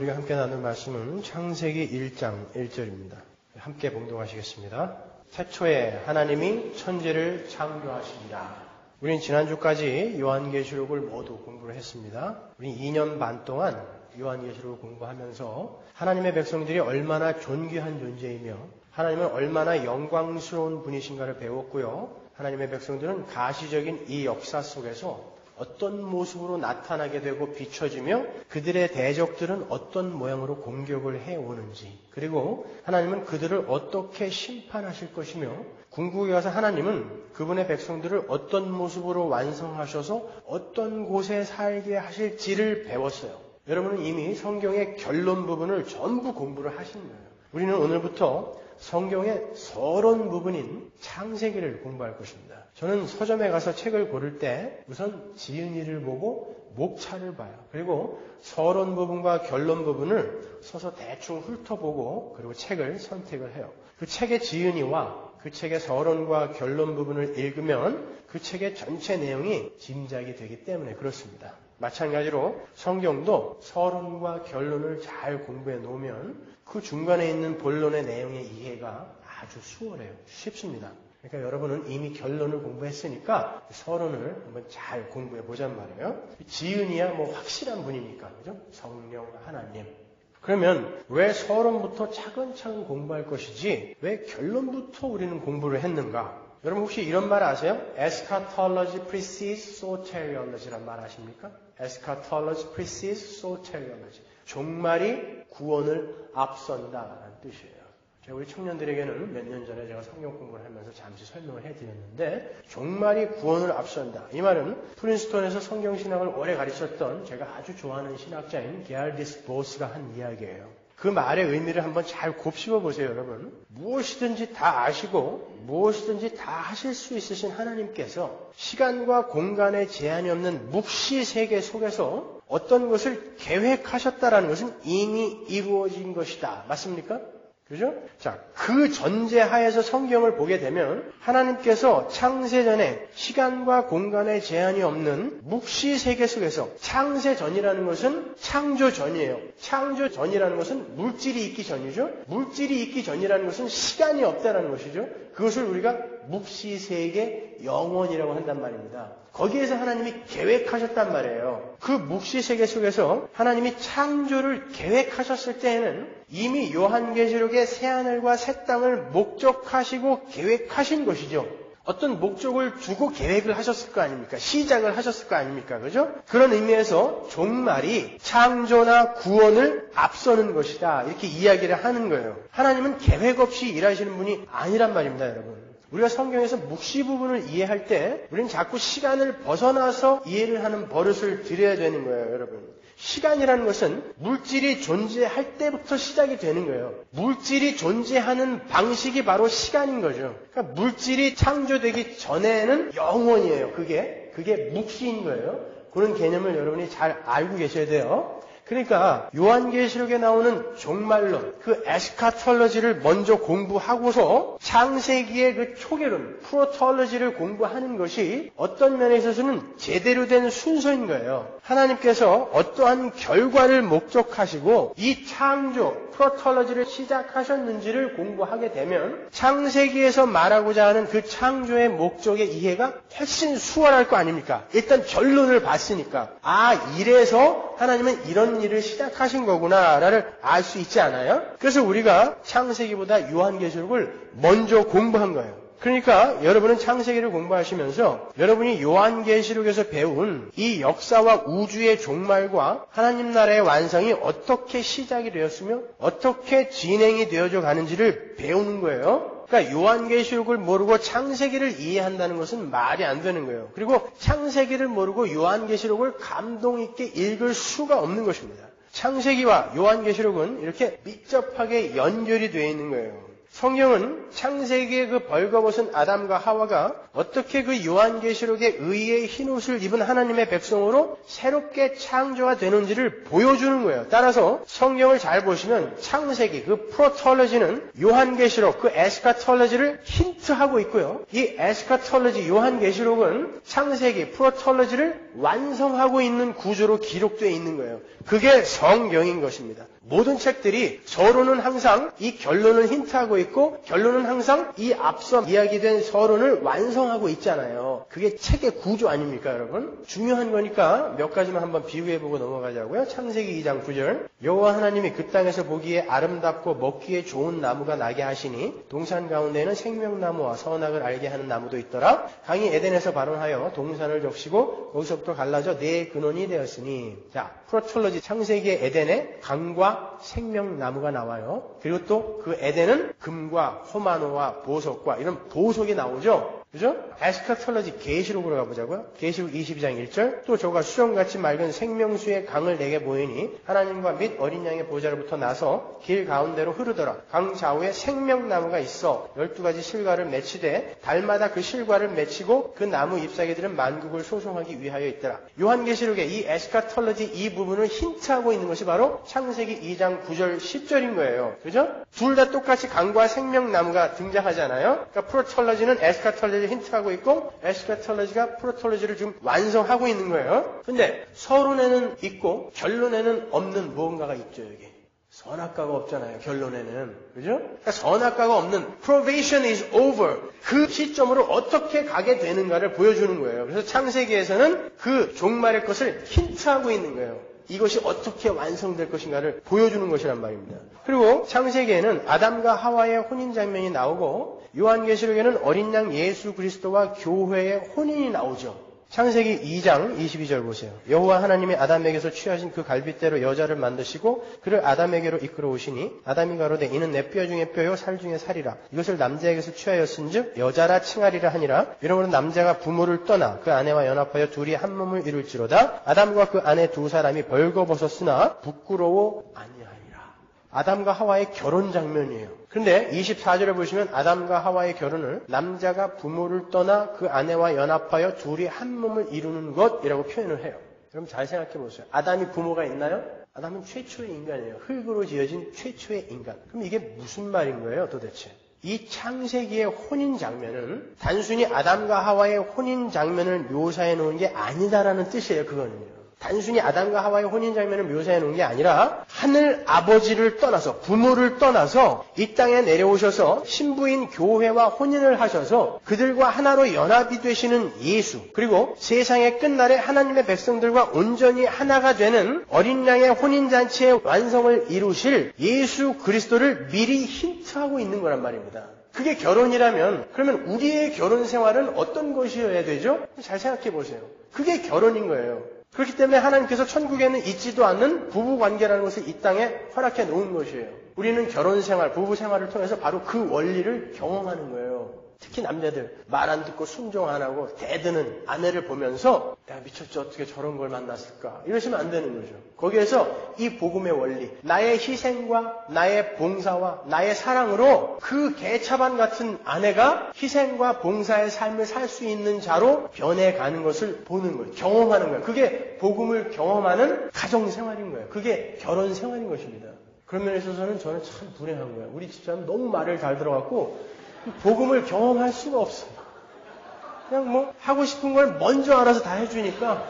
우리가 함께 나눌 말씀은 창세기 1장 1절입니다. 함께 봉독하시겠습니다. 태초에 하나님이 천지를 창조하십니다. 우리는 지난주까지 요한계시록을 모두 공부를 했습니다. 우리 2년 반 동안 요한계시록을 공부하면서 하나님의 백성들이 얼마나 존귀한 존재이며 하나님은 얼마나 영광스러운 분이신가를 배웠고요. 하나님의 백성들은 가시적인 이 역사 속에서 어떤 모습으로 나타나게 되고 비춰지며 그들의 대적들은 어떤 모양으로 공격을 해오는지, 그리고 하나님은 그들을 어떻게 심판하실 것이며 궁극에 가서 하나님은 그분의 백성들을 어떤 모습으로 완성하셔서 어떤 곳에 살게 하실지를 배웠어요. 여러분은 이미 성경의 결론 부분을 전부 공부를 하신 거예요. 우리는 오늘부터 성경의 서론 부분인 창세기를 공부할 것입니다. 저는 서점에 가서 책을 고를 때 우선 지은이를 보고 목차를 봐요. 그리고 서론 부분과 결론 부분을 서서 대충 훑어보고 그리고 책을 선택을 해요. 그 책의 지은이와 그 책의 서론과 결론 부분을 읽으면 그 책의 전체 내용이 짐작이 되기 때문에 그렇습니다. 마찬가지로 성경도 서론과 결론을 잘 공부해 놓으면 그 중간에 있는 본론의 내용의 이해가 아주 수월해요. 쉽습니다. 그러니까 여러분은 이미 결론을 공부했으니까 서론을 한번 잘 공부해 보잔 말이에요. 지은이야 뭐 확실한 분이니까, 그죠? 성령 하나님. 그러면 왜 서론부터 차근차근 공부할 것이지 왜 결론부터 우리는 공부를 했는가? 여러분 혹시 이런 말 아세요? Eschatology precedes soteriology란 말 아십니까? Eschatology precedes soteriology. 종말이 구원을 앞선다라는 뜻이에요. 제가 우리 청년들에게는 몇 년 전에 제가 성경 공부를 하면서 잠시 설명을 해드렸는데 종말이 구원을 앞선다. 이 말은 프린스턴에서 성경신학을 오래 가르쳤던 제가 아주 좋아하는 신학자인 게알디스 보스가 한 이야기예요. 그 말의 의미를 한번 잘 곱씹어 보세요, 여러분. 무엇이든지 다 아시고 무엇이든지 다 하실 수 있으신 하나님께서 시간과 공간에 제한이 없는 묵시 세계 속에서 어떤 것을 계획하셨다라는 것은 이미 이루어진 것이다. 맞습니까? 그죠? 자, 그 전제하에서 성경을 보게 되면 하나님께서 창세전에 시간과 공간의 제한이 없는 묵시 세계 속에서 창세전이라는 것은 창조전이에요. 창조전이라는 것은 물질이 있기 전이죠. 물질이 있기 전이라는 것은 시간이 없다는 것이죠. 그것을 우리가 묵시 세계 영원이라고 한단 말입니다. 거기에서 하나님이 계획하셨단 말이에요. 그 묵시 세계 속에서 하나님이 창조를 계획하셨을 때에는 이미 요한계시록의 새하늘과 새 땅을 목적하시고 계획하신 것이죠. 어떤 목적을 두고 계획을 하셨을 거 아닙니까? 시작을 하셨을 거 아닙니까? 그죠? 그런 의미에서 종말이 창조나 구원을 앞서는 것이다. 이렇게 이야기를 하는 거예요. 하나님은 계획 없이 일하시는 분이 아니란 말입니다, 여러분. 우리가 성경에서 묵시 부분을 이해할 때 우리는 자꾸 시간을 벗어나서 이해를 하는 버릇을 들여야 되는 거예요, 여러분. 시간이라는 것은 물질이 존재할 때부터 시작이 되는 거예요. 물질이 존재하는 방식이 바로 시간인 거죠. 그러니까 물질이 창조되기 전에는 영원이에요. 그게 묵시인 거예요. 그런 개념을 여러분이 잘 알고 계셔야 돼요. 그러니까 요한계시록에 나오는 종말론, 그 에스카톨로지를 먼저 공부하고서 창세기의 그 초계론, 프로톨로지를 공부하는 것이 어떤 면에 있어서는 제대로 된 순서인 거예요. 하나님께서 어떠한 결과를 목적하시고 이 창조, 프로톨로지를 시작하셨는지를 공부하게 되면 창세기에서 말하고자 하는 그 창조의 목적의 이해가 훨씬 수월할 거 아닙니까? 일단 결론을 봤으니까 이래서 하나님은 이런 일을 시작하신 거구나를 알 수 있지 않아요? 그래서 우리가 창세기보다 요한계시록을 먼저 공부한 거예요. 그러니까 여러분은 창세기를 공부하시면서 여러분이 요한계시록에서 배운 이 역사와 우주의 종말과 하나님 나라의 완성이 어떻게 시작이 되었으며 어떻게 진행이 되어져 가는지를 배우는 거예요. 그러니까 요한계시록을 모르고 창세기를 이해한다는 것은 말이 안 되는 거예요. 그리고 창세기를 모르고 요한계시록을 감동 있게 읽을 수가 없는 것입니다. 창세기와 요한계시록은 이렇게 밀접하게 연결이 되어 있는 거예요. 성경은 창세기의 그 벌거벗은 아담과 하와가 어떻게 그 요한계시록의 의의 흰옷을 입은 하나님의 백성으로 새롭게 창조가 되는지를 보여주는 거예요. 따라서 성경을 잘 보시면 창세기, 그 프로톨로지는 요한계시록, 그 에스카톨로지를 힌트하고 있고요. 이 에스카톨로지, 요한계시록은 창세기, 프로톨로지를 완성하고 있는 구조로 기록되어 있는 거예요. 그게 성경인 것입니다. 모든 책들이 서론은 항상 이 결론을 힌트하고 있고 결론은 항상 이 앞서 이야기된 서론을 완성하고 있잖아요. 그게 책의 구조 아닙니까, 여러분? 중요한 거니까 몇 가지만 한번 비유해보고 넘어가자고요. 창세기 2장 9절. 여호와 하나님이 그 땅에서 보기에 아름답고 먹기에 좋은 나무가 나게 하시니 동산 가운데에는 생명나무와 선악을 알게 하는 나무도 있더라. 강이 에덴에서 발원하여 동산을 적시고 거기서부터 갈라져 네 근원이 되었으니. 자, 프로톨로지 창세기의 에덴에 강과 생명나무가 나와요. 그리고 또 그 에덴은 금과 호마노와 보석과 이런 보석이 나오죠. 그죠? 에스카톨로지 계시록으로 가보자고요. 계시록 22장 1절. 또 저가 수정같이 맑은 생명수의 강을 내게 보이니 하나님과 및 어린 양의 보좌로부터 나서 길 가운데로 흐르더라. 강 좌우에 생명나무가 있어 12가지 실과를 맺히되 달마다 그 실과를 맺히고 그 나무 잎사귀들은 만국을 소송하기 위하여 있더라. 요한계시록의 이 에스카톨로지 이 부분을 힌트하고 있는 것이 바로 창세기 2장 9절 10절인 거예요. 그죠? 둘 다 똑같이 강과 생명나무가 등장하잖아요. 그러니까 프로톨로지는 에스카톨로지를 힌트하고 있고 에스카톨로지가 프로톨로지를 지금 완성하고 있는 거예요. 근데 서론에는 있고 결론에는 없는 무언가가 있죠, 여기. 선악과가 없잖아요, 결론에는. 그죠? 그러니까 선악과가 없는 probation is over. 그 시점으로 어떻게 가게 되는가를 보여주는 거예요. 그래서 창세기에서는 그 종말의 것을 힌트하고 있는 거예요. 이것이 어떻게 완성될 것인가를 보여주는 것이란 말입니다. 그리고 창세기에는 아담과 하와의 혼인 장면이 나오고 요한계시록에는 어린 양 예수 그리스도와 교회의 혼인이 나오죠. 창세기 2장 22절 보세요. 여호와 하나님이 아담에게서 취하신 그 갈빗대로 여자를 만드시고 그를 아담에게로 이끌어 오시니 아담이 가로되 이는 내 뼈 중에 뼈요 살 중에 살이라. 이것을 남자에게서 취하였은즉 여자라 칭하리라 하니라. 이러므로 남자가 부모를 떠나 그 아내와 연합하여 둘이 한 몸을 이룰지로다. 아담과 그 아내 두 사람이 벌거벗었으나 부끄러워 아니하니라. 아담과 하와의 결혼 장면이에요. 그런데 24절에 보시면 아담과 하와의 결혼을 남자가 부모를 떠나 그 아내와 연합하여 둘이 한 몸을 이루는 것이라고 표현을 해요. 여러분 잘 생각해 보세요. 아담이 부모가 있나요? 아담은 최초의 인간이에요. 흙으로 지어진 최초의 인간. 그럼 이게 무슨 말인 거예요, 도대체? 이 창세기의 혼인 장면은 단순히 아담과 하와의 혼인 장면을 묘사해 놓은 게 아니다라는 뜻이에요, 그거는요. 단순히 아담과 하와의 혼인 장면을 묘사해 놓은 게 아니라 하늘 아버지를 떠나서 부모를 떠나서 이 땅에 내려오셔서 신부인 교회와 혼인을 하셔서 그들과 하나로 연합이 되시는 예수, 그리고 세상의 끝날에 하나님의 백성들과 온전히 하나가 되는 어린 양의 혼인잔치의 완성을 이루실 예수 그리스도를 미리 힌트하고 있는 거란 말입니다. 그게 결혼이라면 그러면 우리의 결혼 생활은 어떤 것이어야 되죠? 잘 생각해 보세요. 그게 결혼인 거예요. 그렇기 때문에 하나님께서 천국에는 있지도 않는 부부관계라는 것을 이 땅에 허락해 놓은 것이에요. 우리는 결혼생활, 부부생활을 통해서 바로 그 원리를 경험하는 거예요. 특히 남자들 말 안 듣고 순종 안 하고 대드는 아내를 보면서 내가 미쳤지 어떻게 저런 걸 만났을까 이러시면 안 되는 거죠. 거기에서 이 복음의 원리, 나의 희생과 나의 봉사와 나의 사랑으로 그 개차반 같은 아내가 희생과 봉사의 삶을 살 수 있는 자로 변해가는 것을 보는 거예요. 경험하는 거예요. 그게 복음을 경험하는 가정생활인 거예요. 그게 결혼생활인 것입니다. 그런 면에 있어서는 저는 참 불행한 거예요. 우리 집사람은 너무 말을 잘 들어갖고 복음을 경험할 수가 없어요. 그냥 뭐 하고 싶은 걸 먼저 알아서 다 해주니까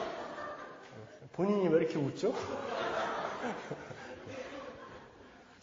본인이 왜 이렇게 웃죠?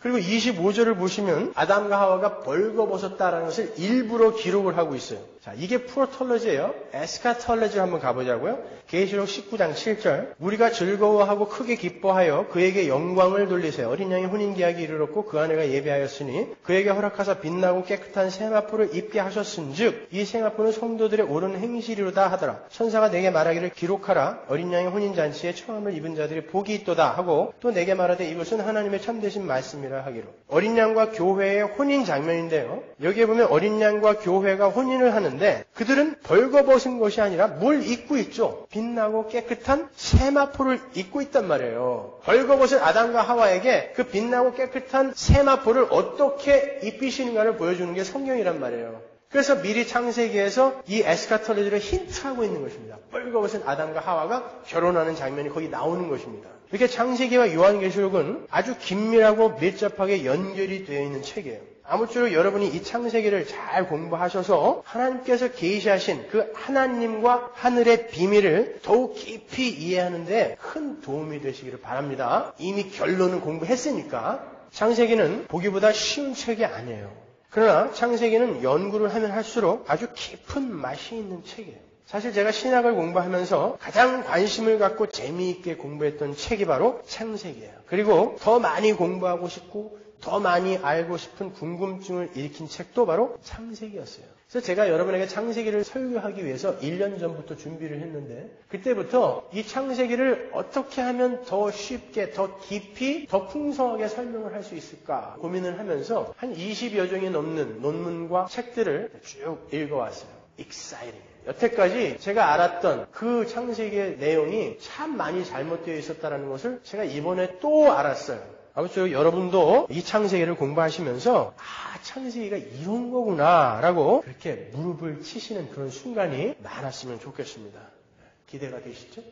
그리고 25절을 보시면 아담과 하와가 벌거벗었다라는 것을 일부러 기록을 하고 있어요. 자, 이게 프로톨로지예요. 에스카톨로지를 한번 가보자고요. 계시록 19장 7절. 우리가 즐거워하고 크게 기뻐하여 그에게 영광을 돌리세요. 어린 양이 혼인 계약이 이르렀고 그 아내가 예배하였으니 그에게 허락하사 빛나고 깨끗한 세마포를 입게 하셨은즉 이 세마포는 성도들의 옳은 행실이로다 하더라. 천사가 내게 말하기를 기록하라. 어린 양의 혼인 잔치에 처음을 입은 자들이 복이 있도다 하고 또 내게 말하되 이것은 하나님의 참되신 말씀이라 하기로. 어린 양과 교회의 혼인 장면인데요. 여기에 보면 어린 양과 교회가 혼인을 하는 하는데 그들은 벌거벗은 것이 아니라 뭘 입고 있죠? 빛나고 깨끗한 세마포를 입고 있단 말이에요. 벌거벗은 아담과 하와에게 그 빛나고 깨끗한 세마포를 어떻게 입히시는가를 보여주는 게 성경이란 말이에요. 그래서 미리 창세기에서 이 에스카톨로지를 힌트하고 있는 것입니다. 벌거벗은 아담과 하와가 결혼하는 장면이 거기 나오는 것입니다. 이렇게 창세기와 요한계시록은 아주 긴밀하고 밀접하게 연결이 되어 있는 책이에요. 아무쪼록 여러분이 이 창세기를 잘 공부하셔서 하나님께서 계시하신 그 하나님과 하늘의 비밀을 더욱 깊이 이해하는 데 큰 도움이 되시기를 바랍니다. 이미 결론은 공부했으니까. 창세기는 보기보다 쉬운 책이 아니에요. 그러나 창세기는 연구를 하면 할수록 아주 깊은 맛이 있는 책이에요. 사실 제가 신학을 공부하면서 가장 관심을 갖고 재미있게 공부했던 책이 바로 창세기예요. 그리고 더 많이 공부하고 싶고 더 많이 알고 싶은 궁금증을 일으킨 책도 바로 창세기였어요. 그래서 제가 여러분에게 창세기를 설교하기 위해서 1년 전부터 준비를 했는데 그때부터 이 창세기를 어떻게 하면 더 쉽게, 더 깊이, 더 풍성하게 설명을 할 수 있을까 고민을 하면서 한 20여 종이 넘는 논문과 책들을 쭉 읽어왔어요. exciting. 여태까지 제가 알았던 그 창세기의 내용이 참 많이 잘못되어 있었다는 것을 제가 이번에 또 알았어요. 아무쪼록 여러분도 이 창세기를 공부하시면서 창세기가 이런 거구나 라고 그렇게 무릎을 치시는 그런 순간이 많았으면 좋겠습니다. 기대가 되시죠?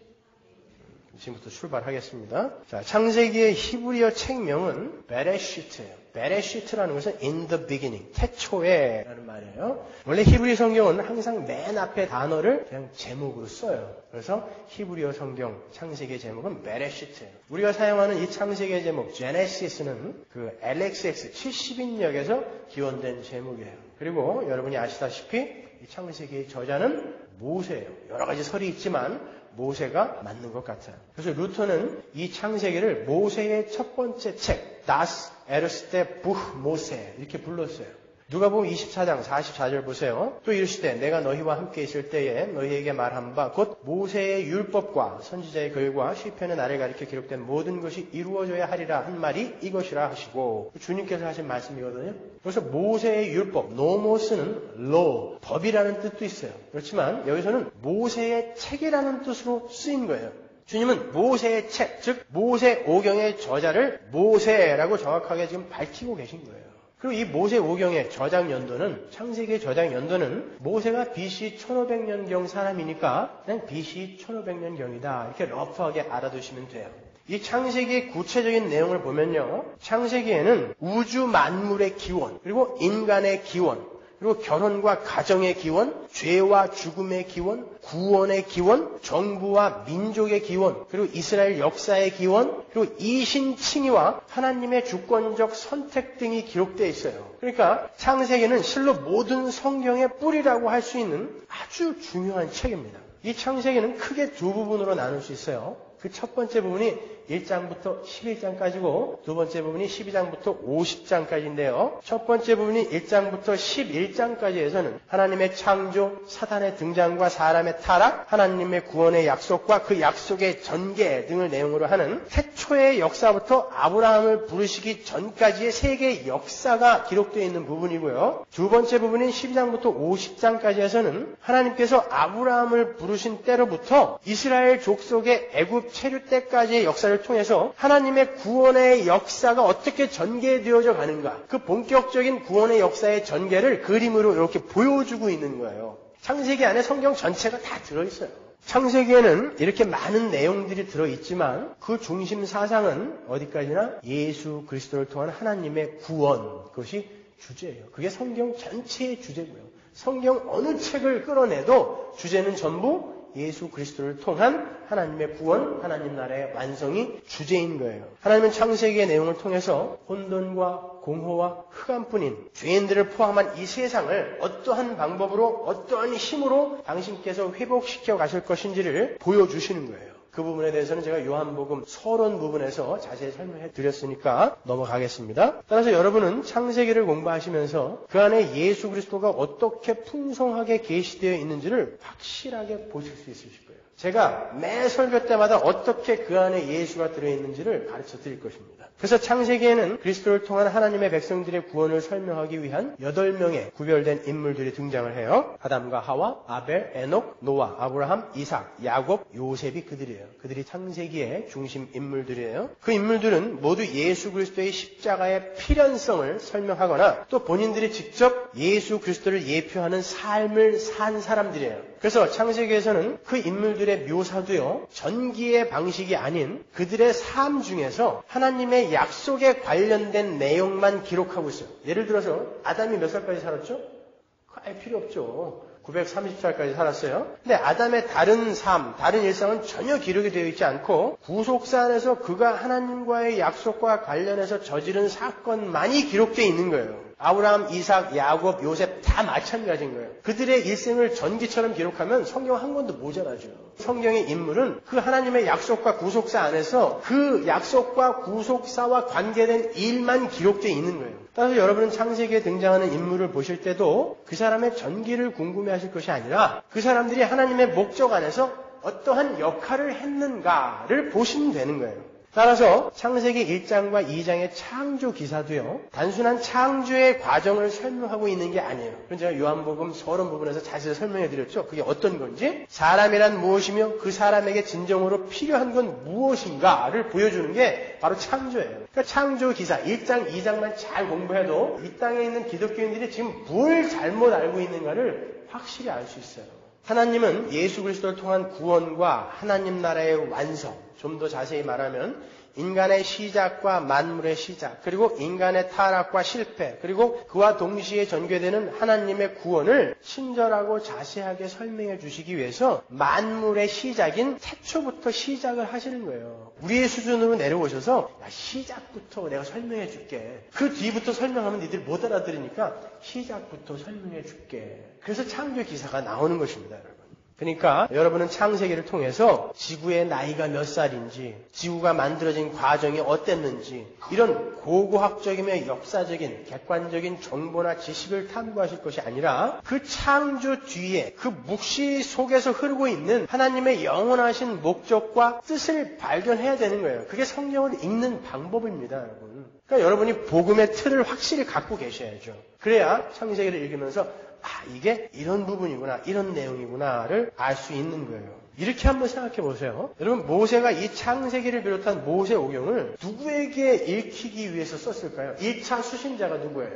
지금부터 출발하겠습니다. 자, 창세기의 히브리어 책명은 베레시트예요. 베레시트라는 것은 in the beginning, 태초에 라는 말이에요. 원래 히브리 성경은 항상 맨 앞에 단어를 그냥 제목으로 써요. 그래서 히브리어 성경 창세기의 제목은 베레시트예요. 우리가 사용하는 이 창세기의 제목 제네시스는 그 LXX 70인역에서 기원된 제목이에요. 그리고 여러분이 아시다시피 이 창세기의 저자는 모세예요. 여러 가지 설이 있지만 모세가 맞는 것 같아요. 그래서 루터는 이 창세기를 모세의 첫 번째 책, 다스 에르스테 부흐 모세 이렇게 불렀어요. 누가복음 24장 44절 보세요. 또 이르시되 내가 너희와 함께 있을 때에 너희에게 말한 바 곧 모세의 율법과 선지자의 글과 시편의 나를 가리켜 기록된 모든 것이 이루어져야 하리라 한 말이 이것이라 하시고 주님께서 하신 말씀이거든요. 그래서 모세의 율법, 노모스는 law, 법이라는 뜻도 있어요. 그렇지만 여기서는 모세의 책이라는 뜻으로 쓰인 거예요. 주님은 모세의 책, 즉 모세 오경의 저자를 모세라고 정확하게 지금 밝히고 계신 거예요. 그리고 이 모세 오경의 저작 연도는 창세기의 저작 연도는 모세가 BC 1500년경 사람이니까 그냥 BC 1500년경이다. 이렇게 러프하게 알아두시면 돼요. 이 창세기의 구체적인 내용을 보면요. 창세기에는 우주 만물의 기원, 그리고 인간의 기원, 그리고 결혼과 가정의 기원, 죄와 죽음의 기원, 구원의 기원, 정부와 민족의 기원, 그리고 이스라엘 역사의 기원, 그리고 이신칭의와 하나님의 주권적 선택 등이 기록되어 있어요. 그러니까 창세기는 실로 모든 성경의 뿌리라고 할 수 있는 아주 중요한 책입니다. 이 창세기는 크게 두 부분으로 나눌 수 있어요. 그 첫 번째 부분이 1장부터 11장까지고 두 번째 부분이 12장부터 50장까지인데요. 첫 번째 부분이 1장부터 11장까지에서는 하나님의 창조, 사단의 등장과 사람의 타락, 하나님의 구원의 약속과 그 약속의 전개 등을 내용으로 하는 태초의 역사부터 아브라함을 부르시기 전까지의 세계의 역사가 기록되어 있는 부분이고요. 두 번째 부분인 12장부터 50장까지에서는 하나님께서 아브라함을 부르신 때로부터 이스라엘 족속의 애굽 체류 때까지의 역사를 통해서 하나님의 구원의 역사가 어떻게 전개되어져 가는가, 그 본격적인 구원의 역사의 전개를 그림으로 이렇게 보여주고 있는 거예요. 창세기 안에 성경 전체가 다 들어있어요. 창세기에는 이렇게 많은 내용들이 들어있지만 그 중심 사상은 어디까지나 예수 그리스도를 통한 하나님의 구원, 그것이 주제예요. 그게 성경 전체의 주제고요. 성경 어느 책을 끌어내도 주제는 전부 예수 그리스도를 통한 하나님의 구원, 하나님 나라의 완성이 주제인 거예요. 하나님은 창세기의 내용을 통해서 혼돈과 공허와 흑암뿐인 죄인들을 포함한 이 세상을 어떠한 방법으로, 어떠한 힘으로 당신께서 회복시켜 가실 것인지를 보여주시는 거예요. 그 부분에 대해서는 제가 요한복음 서론 부분에서 자세히 설명해 드렸으니까 넘어가겠습니다. 따라서 여러분은 창세기를 공부하시면서 그 안에 예수 그리스도가 어떻게 풍성하게 계시되어 있는지를 확실하게 보실 수 있으실 거예요. 제가 매 설교 때마다 어떻게 그 안에 예수가 들어있는지를 가르쳐 드릴 것입니다. 그래서 창세기에는 그리스도를 통한 하나님의 백성들의 구원을 설명하기 위한 8명의 구별된 인물들이 등장을 해요. 아담과 하와, 아벨, 에녹, 노아, 아브라함, 이삭, 야곱, 요셉이 그들이에요. 그들이 창세기의 중심 인물들이에요. 그 인물들은 모두 예수 그리스도의 십자가의 필연성을 설명하거나 또 본인들이 직접 예수 그리스도를 예표하는 삶을 산 사람들이에요. 그래서 창세기에서는 그 인물들의 묘사도요, 전기의 방식이 아닌 그들의 삶 중에서 하나님의 약속에 관련된 내용만 기록하고 있어요. 예를 들어서 아담이 몇 살까지 살았죠? 알 필요 없죠. 930살까지 살았어요. 근데 아담의 다른 삶, 다른 일상은 전혀 기록이 되어 있지 않고 구속사 안에서 그가 하나님과의 약속과 관련해서 저지른 사건만이 기록되어 있는 거예요. 아브라함, 이삭, 야곱, 요셉 다 마찬가지인 거예요. 그들의 일생을 전기처럼 기록하면 성경 한 권도 모자라죠. 성경의 인물은 그 하나님의 약속과 구속사 안에서 그 약속과 구속사와 관계된 일만 기록되어 있는 거예요. 따라서 여러분은 창세기에 등장하는 인물을 보실 때도 그 사람의 전기를 궁금해하실 것이 아니라 그 사람들이 하나님의 목적 안에서 어떠한 역할을 했는가를 보시면 되는 거예요. 따라서 창세기 1장과 2장의 창조 기사도요, 단순한 창조의 과정을 설명하고 있는 게 아니에요. 그건 제가 요한복음 서론 부분에서 자세히 설명해 드렸죠. 그게 어떤 건지, 사람이란 무엇이며 그 사람에게 진정으로 필요한 건 무엇인가를 보여주는 게 바로 창조예요. 그러니까 창조 기사 1장, 2장만 잘 공부해도 이 땅에 있는 기독교인들이 지금 뭘 잘못 알고 있는가를 확실히 알 수 있어요. 하나님은 예수 그리스도를 통한 구원과 하나님 나라의 완성, 좀 더 자세히 말하면 인간의 시작과 만물의 시작, 그리고 인간의 타락과 실패, 그리고 그와 동시에 전개되는 하나님의 구원을 친절하고 자세하게 설명해 주시기 위해서 만물의 시작인 태초부터 시작을 하시는 거예요. 우리의 수준으로 내려오셔서 시작부터 내가 설명해 줄게. 그 뒤부터 설명하면 니들 못 알아들으니까 시작부터 설명해 줄게. 그래서 창조 기사가 나오는 것입니다, 여러분. 그러니까 여러분은 창세기를 통해서 지구의 나이가 몇 살인지, 지구가 만들어진 과정이 어땠는지 이런 고고학적이며 역사적인 객관적인 정보나 지식을 탐구하실 것이 아니라 그 창조 뒤에 그 묵시 속에서 흐르고 있는 하나님의 영원하신 목적과 뜻을 발견해야 되는 거예요. 그게 성경을 읽는 방법입니다, 여러분. 그러니까 여러분이 복음의 틀을 확실히 갖고 계셔야죠. 그래야 창세기를 읽으면서 이게 이런 부분이구나, 이런 내용이구나를 알 수 있는 거예요. 이렇게 한번 생각해 보세요. 여러분, 모세가 이 창세기를 비롯한 모세오경을 누구에게 읽히기 위해서 썼을까요? 1차 수신자가 누구예요?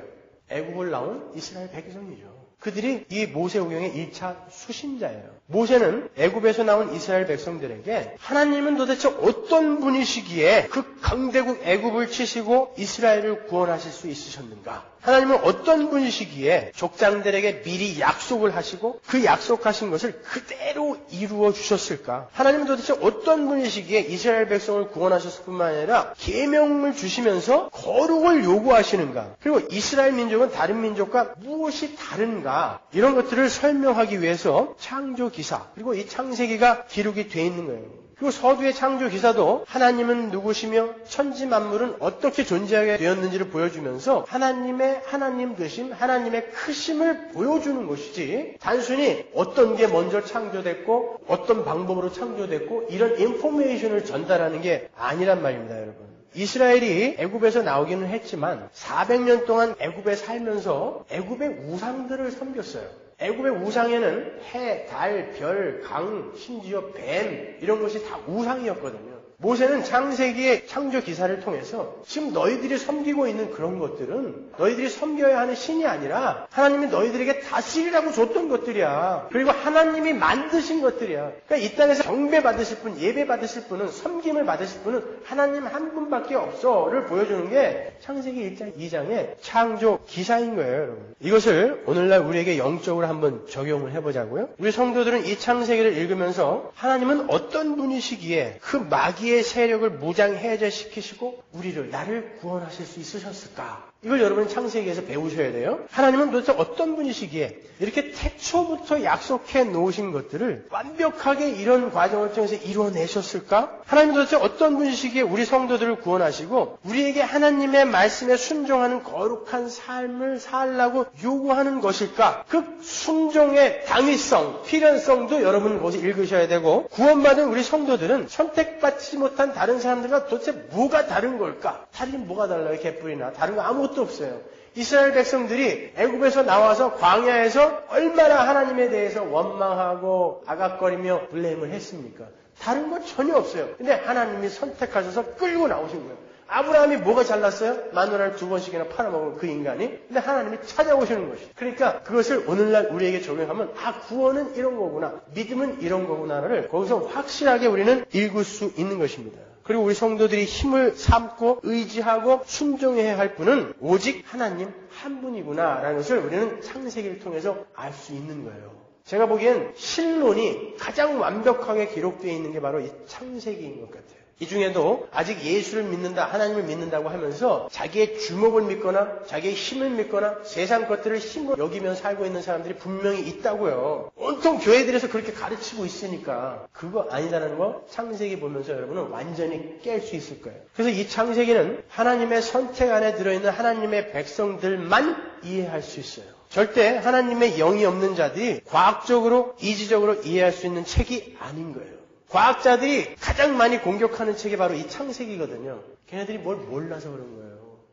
애국을 나온 이스라엘 백성이죠. 그들이 이 모세오경의 1차 수신자예요. 모세는 애굽에서 나온 이스라엘 백성들에게 하나님은 도대체 어떤 분이시기에 그 강대국 애굽을 치시고 이스라엘을 구원하실 수 있으셨는가? 하나님은 어떤 분이시기에 족장들에게 미리 약속을 하시고 그 약속하신 것을 그대로 이루어 주셨을까? 하나님은 도대체 어떤 분이시기에 이스라엘 백성을 구원하셨을 뿐만 아니라 계명을 주시면서 거룩을 요구하시는가? 그리고 이스라엘 민족은 다른 민족과 무엇이 다른가? 이런 것들을 설명하기 위해서 창조 기사, 그리고 이 창세기가 기록이 되어 있는 거예요. 그리고 서두의 창조 기사도 하나님은 누구시며 천지 만물은 어떻게 존재하게 되었는지를 보여주면서 하나님의 하나님 되심, 하나님의 크심을 보여주는 것이지 단순히 어떤 게 먼저 창조됐고 어떤 방법으로 창조됐고 이런 인포메이션을 전달하는 게 아니란 말입니다, 여러분. 이스라엘이 애굽에서 나오기는 했지만 400년 동안 애굽에 살면서 애굽의 우상들을 섬겼어요. 애굽의 우상에는 해, 달, 별, 강, 심지어 뱀 이런 것이 다 우상이었거든요. 모세는 창세기의 창조 기사를 통해서 지금 너희들이 섬기고 있는 그런 것들은 너희들이 섬겨야 하는 신이 아니라 하나님이 너희들에게 다스리라고 줬던 것들이야. 그리고 하나님이 만드신 것들이야. 그러니까 이 땅에서 경배 받으실 분, 예배 받으실 분은, 섬김을 받으실 분은 하나님 한 분밖에 없어를 보여주는 게 창세기 1장, 2장의 창조 기사인 거예요, 여러분. 이것을 오늘날 우리에게 영적으로 한번 적용을 해보자고요. 우리 성도들은 이 창세기를 읽으면서 하나님은 어떤 분이시기에 그 마귀의 세력을 무장 해제시키시고 나를 구원하실 수 있으셨을까? 이걸 여러분은 창세기에서 배우셔야 돼요. 하나님은 도대체 어떤 분이시기에 이렇게 태초부터 약속해 놓으신 것들을 완벽하게 이런 과정을 통해서 이루어내셨을까? 하나님은 도대체 어떤 분이시기에 우리 성도들을 구원하시고 우리에게 하나님의 말씀에 순종하는 거룩한 삶을 살라고 요구하는 것일까? 그 순종의 당위성, 필연성도 여러분 거기서 읽으셔야 되고 구원받은 우리 성도들은 선택받지 못한 다른 사람들과 도대체 뭐가 다른 걸까? 다른 뭐가 달라요? 개뿔이나 다른 거 아무것도 없어요. 이스라엘 백성들이 애굽에서 나와서 광야에서 얼마나 하나님에 대해서 원망하고 아각거리며 블레임을 했습니까? 다른 거 전혀 없어요. 근데 하나님이 선택하셔서 끌고 나오신 거예요. 아브라함이 뭐가 잘났어요? 마누라를 2번씩이나 팔아먹은 그 인간이. 근데 하나님이 찾아오시는 것이죠. 그러니까 그것을 오늘날 우리에게 적용하면 구원은 이런 거구나. 믿음은 이런 거구나를 거기서 확실하게 우리는 읽을 수 있는 것입니다. 그리고 우리 성도들이 힘을 삼고 의지하고 순종해야 할 분은 오직 하나님 한 분이구나라는 것을 우리는 창세기를 통해서 알 수 있는 거예요. 제가 보기엔 신론이 가장 완벽하게 기록되어 있는 게 바로 이 창세기인 것 같아요. 이 중에도 아직 예수를 믿는다, 하나님을 믿는다고 하면서 자기의 주목을 믿거나 자기의 힘을 믿거나 세상 것들을 힘으로 여기며 살고 있는 사람들이 분명히 있다고요. 온통 교회들에서 그렇게 가르치고 있으니까 그거 아니다라는 거 창세기 보면서 여러분은 완전히 깰 수 있을 거예요. 그래서 이 창세기는 하나님의 선택 안에 들어있는 하나님의 백성들만 이해할 수 있어요. 절대 하나님의 영이 없는 자들이 과학적으로, 이지적으로 이해할 수 있는 책이 아닌 거예요. 과학자들이 가장 많이 공격하는 책이 바로 이 창세기거든요. 걔네들이 뭘 몰라서 그런 거예요.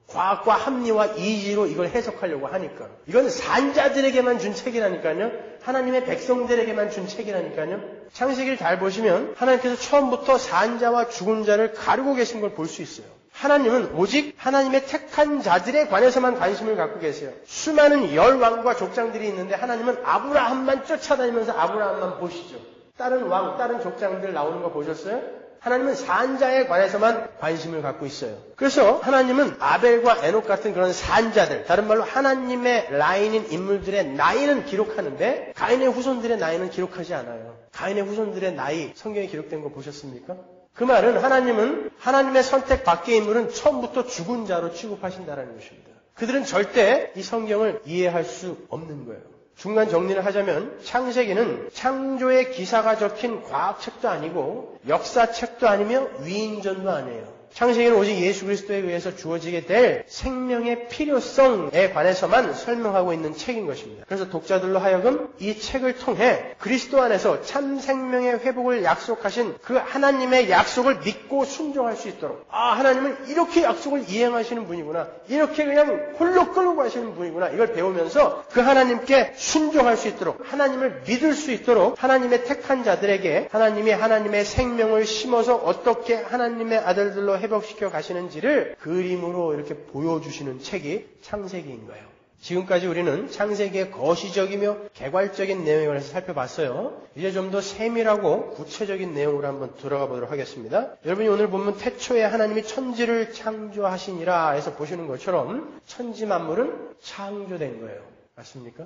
과학과 합리와 이지로 이걸 해석하려고 하니까. 이건 산자들에게만 준 책이라니까요. 하나님의 백성들에게만 준 책이라니까요. 창세기를 잘 보시면 하나님께서 처음부터 산자와 죽은 자를 가르고 계신 걸 볼 수 있어요. 하나님은 오직 하나님의 택한 자들에 관해서만 관심을 갖고 계세요. 수많은 열왕과 족장들이 있는데 하나님은 아브라함만 쫓아다니면서 아브라함만 보시죠. 다른 왕, 다른 족장들 나오는 거 보셨어요? 하나님은 산자에 관해서만 관심을 갖고 있어요. 그래서 하나님은 아벨과 에녹 같은 그런 산자들, 다른 말로 하나님의 라인인 인물들의 나이는 기록하는데 가인의 후손들의 나이는 기록하지 않아요. 가인의 후손들의 나이 성경에 기록된 거 보셨습니까? 그 말은 하나님은 하나님의 선택 밖의 인물은 처음부터 죽은 자로 취급하신다는 것입니다. 그들은 절대 이 성경을 이해할 수 없는 거예요. 중간 정리를 하자면 창세기는 창조의 기사가 적힌 과학책도 아니고 역사책도 아니며 위인전도 아니에요. 창세기는 오직 예수 그리스도에 의해서 주어지게 될 생명의 필요성에 관해서만 설명하고 있는 책인 것입니다. 그래서 독자들로 하여금 이 책을 통해 그리스도 안에서 참 생명의 회복을 약속하신 그 하나님의 약속을 믿고 순종할 수 있도록 하나님은 이렇게 약속을 이행하시는 분이구나. 이렇게 그냥 홀로 끌고 가시는 분이구나. 이걸 배우면서 그 하나님께 순종할 수 있도록 하나님을 믿을 수 있도록 하나님의 택한 자들에게 하나님이 하나님의 생명을 심어서 어떻게 하나님의 아들들로 회복시켜 가시는지를 그림으로 이렇게 보여주시는 책이 창세기인 거예요. 지금까지 우리는 창세기의 거시적이며 개괄적인 내용에 관해서 살펴봤어요. 이제 좀 더 세밀하고 구체적인 내용으로 한번 들어가 보도록 하겠습니다. 여러분이 오늘 보면 태초에 하나님이 천지를 창조하시니라 해서 보시는 것처럼 천지 만물은 창조된 거예요. 맞습니까?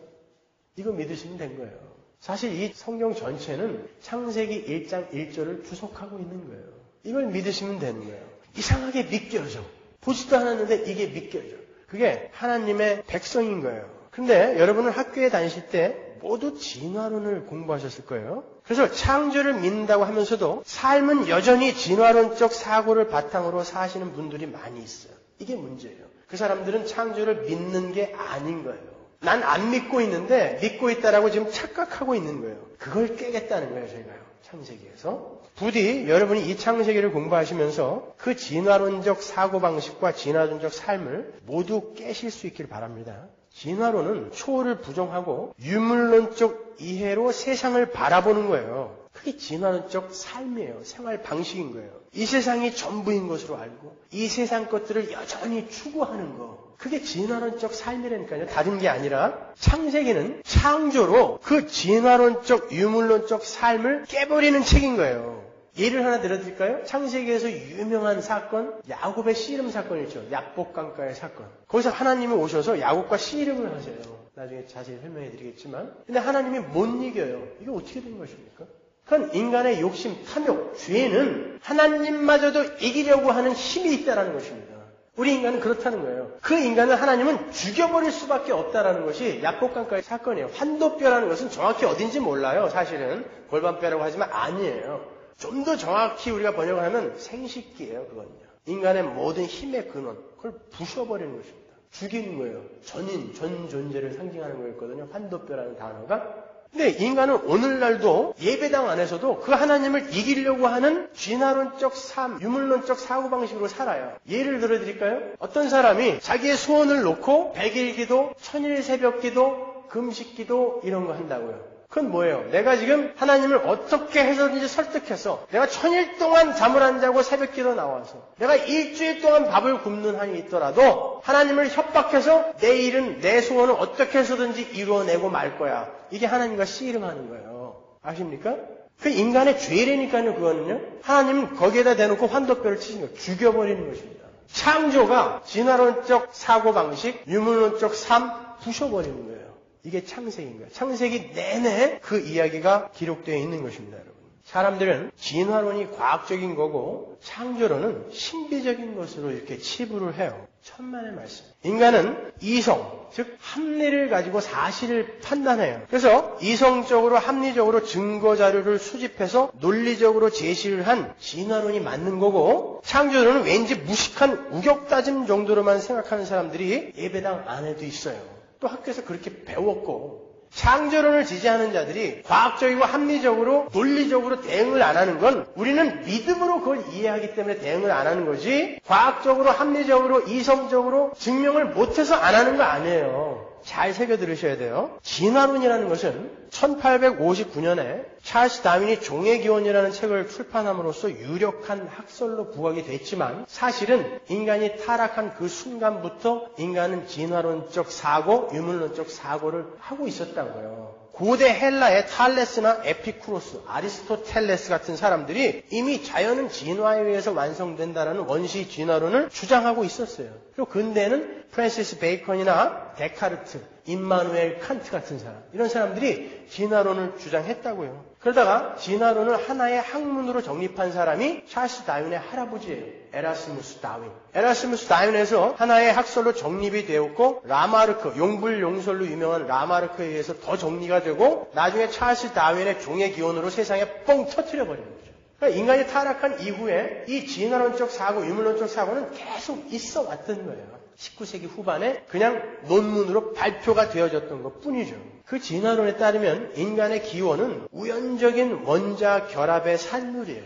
이거 믿으시면 된 거예요. 사실 이 성경 전체는 창세기 1장 1절을 주석하고 있는 거예요. 이걸 믿으시면 되는 거예요. 이상하게 믿겨져. 보지도 않았는데 이게 믿겨져. 그게 하나님의 백성인 거예요. 근데 여러분은 학교에 다니실 때 모두 진화론을 공부하셨을 거예요. 그래서 창조를 믿는다고 하면서도 삶은 여전히 진화론적 사고를 바탕으로 사시는 분들이 많이 있어요. 이게 문제예요. 그 사람들은 창조를 믿는 게 아닌 거예요. 난 안 믿고 있는데 믿고 있다라고 지금 착각하고 있는 거예요. 그걸 깨겠다는 거예요, 제가요. 창세기에서. 부디 여러분이 이 창세기를 공부하시면서 그 진화론적 사고방식과 진화론적 삶을 모두 깨실 수 있기를 바랍니다. 진화론은 초월을 부정하고 유물론적 이해로 세상을 바라보는 거예요. 그게 진화론적 삶이에요. 생활 방식인 거예요. 이 세상이 전부인 것으로 알고 이 세상 것들을 여전히 추구하는 거. 그게 진화론적 삶이라니까요. 다른 게 아니라 창세기는 창조로 그 진화론적 유물론적 삶을 깨버리는 책인 거예요. 예를 하나 들어드릴까요? 창세기에서 유명한 사건, 야곱의 씨름 사건이죠. 약복강가의 사건. 거기서 하나님이 오셔서 야곱과 씨름을 하세요. 나중에 자세히 설명해 드리겠지만. 근데 하나님이 못 이겨요. 이게 어떻게 된 것입니까? 그건 인간의 욕심, 탐욕, 죄는 하나님마저도 이기려고 하는 힘이 있다는 것입니다. 우리 인간은 그렇다는 거예요. 그 인간을 하나님은 죽여버릴 수밖에 없다라는 것이 약복강가의 사건이에요. 환도뼈라는 것은 정확히 어딘지 몰라요. 사실은 골반뼈라고 하지만 아니에요. 좀 더 정확히 우리가 번역을 하면 생식기예요. 그거는요. 인간의 모든 힘의 근원, 그걸 부숴버리는 것입니다. 죽이는 거예요. 전인, 전 존재를 상징하는 거였거든요. 환도뼈라는 단어가. 근데 인간은 오늘날도 예배당 안에서도 그 하나님을 이기려고 하는 진화론적 삶, 유물론적 사고방식으로 살아요. 예를 들어드릴까요? 어떤 사람이 자기의 소원을 놓고 100일 기도, 1000일 새벽 기도, 금식 기도 이런 거 한다고요. 그건 뭐예요? 내가 지금 하나님을 어떻게 해서든지 설득해서 내가 1000일 동안 잠을 안 자고 새벽 기도 나와서 내가 일주일 동안 밥을 굶는 한이 있더라도 하나님을 협박해서 내일은 내 소원을 어떻게 해서든지 이루어내고 말 거야. 이게 하나님과 씨름하는 거예요. 아십니까? 그 인간의 죄라니까요. 그거는요. 하나님은 거기에다 대놓고 환도뼈를 치신 거예요. 죽여버리는 것입니다. 창조가 진화론적 사고방식, 유물론적 삶 부셔버리는 거예요. 이게 창세기인 거예요. 창세기 내내 그 이야기가 기록되어 있는 것입니다, 여러분. 사람들은 진화론이 과학적인 거고 창조론은 신비적인 것으로 이렇게 치부를 해요. 천만의 말씀. 인간은 이성, 즉 합리를 가지고 사실을 판단해요. 그래서 이성적으로 합리적으로 증거 자료를 수집해서 논리적으로 제시를 한 진화론이 맞는 거고 창조론은 왠지 무식한 우격다짐 정도로만 생각하는 사람들이 예배당 안에도 있어요. 또 학교에서 그렇게 배웠고 창조론을 지지하는 자들이 과학적이고 합리적으로 논리적으로 대응을 안 하는 건 우리는 믿음으로 그걸 이해하기 때문에 대응을 안 하는 거지 과학적으로 합리적으로 이성적으로 증명을 못해서 안 하는 거 아니에요. 잘 새겨 들으셔야 돼요. 진화론이라는 것은 1859년에 찰스 다윈이 종의 기원이라는 책을 출판함으로써 유력한 학설로 부각이 됐지만 사실은 인간이 타락한 그 순간부터 인간은 진화론적 사고, 유물론적 사고를 하고 있었다는 거예요. 고대 헬라의 탈레스나 에피쿠로스, 아리스토텔레스 같은 사람들이 이미 자연은 진화에 의해서 완성된다라는 원시 진화론을 주장하고 있었어요. 그리고 근대는 프랜시스 베이컨이나 데카르트, 임마누엘 칸트 같은 사람, 이런 사람들이 진화론을 주장했다고요. 그러다가 진화론을 하나의 학문으로 정립한 사람이 찰스 다윈의 할아버지예요. 에라스무스 다윈. 에라스무스 다윈에서 하나의 학설로 정립이 되었고 라마르크, 용불용설로 유명한 라마르크에 의해서 더 정리가 되고 나중에 찰스 다윈의 종의 기원으로 세상에 뻥 터뜨려버리는 거죠. 그러니까 인간이 타락한 이후에 이 진화론적 사고, 유물론적 사고는 계속 있어 왔던 거예요. 19세기 후반에 그냥 논문으로 발표가 되어졌던 것 뿐이죠. 그 진화론에 따르면 인간의 기원은 우연적인 원자 결합의 산물이에요.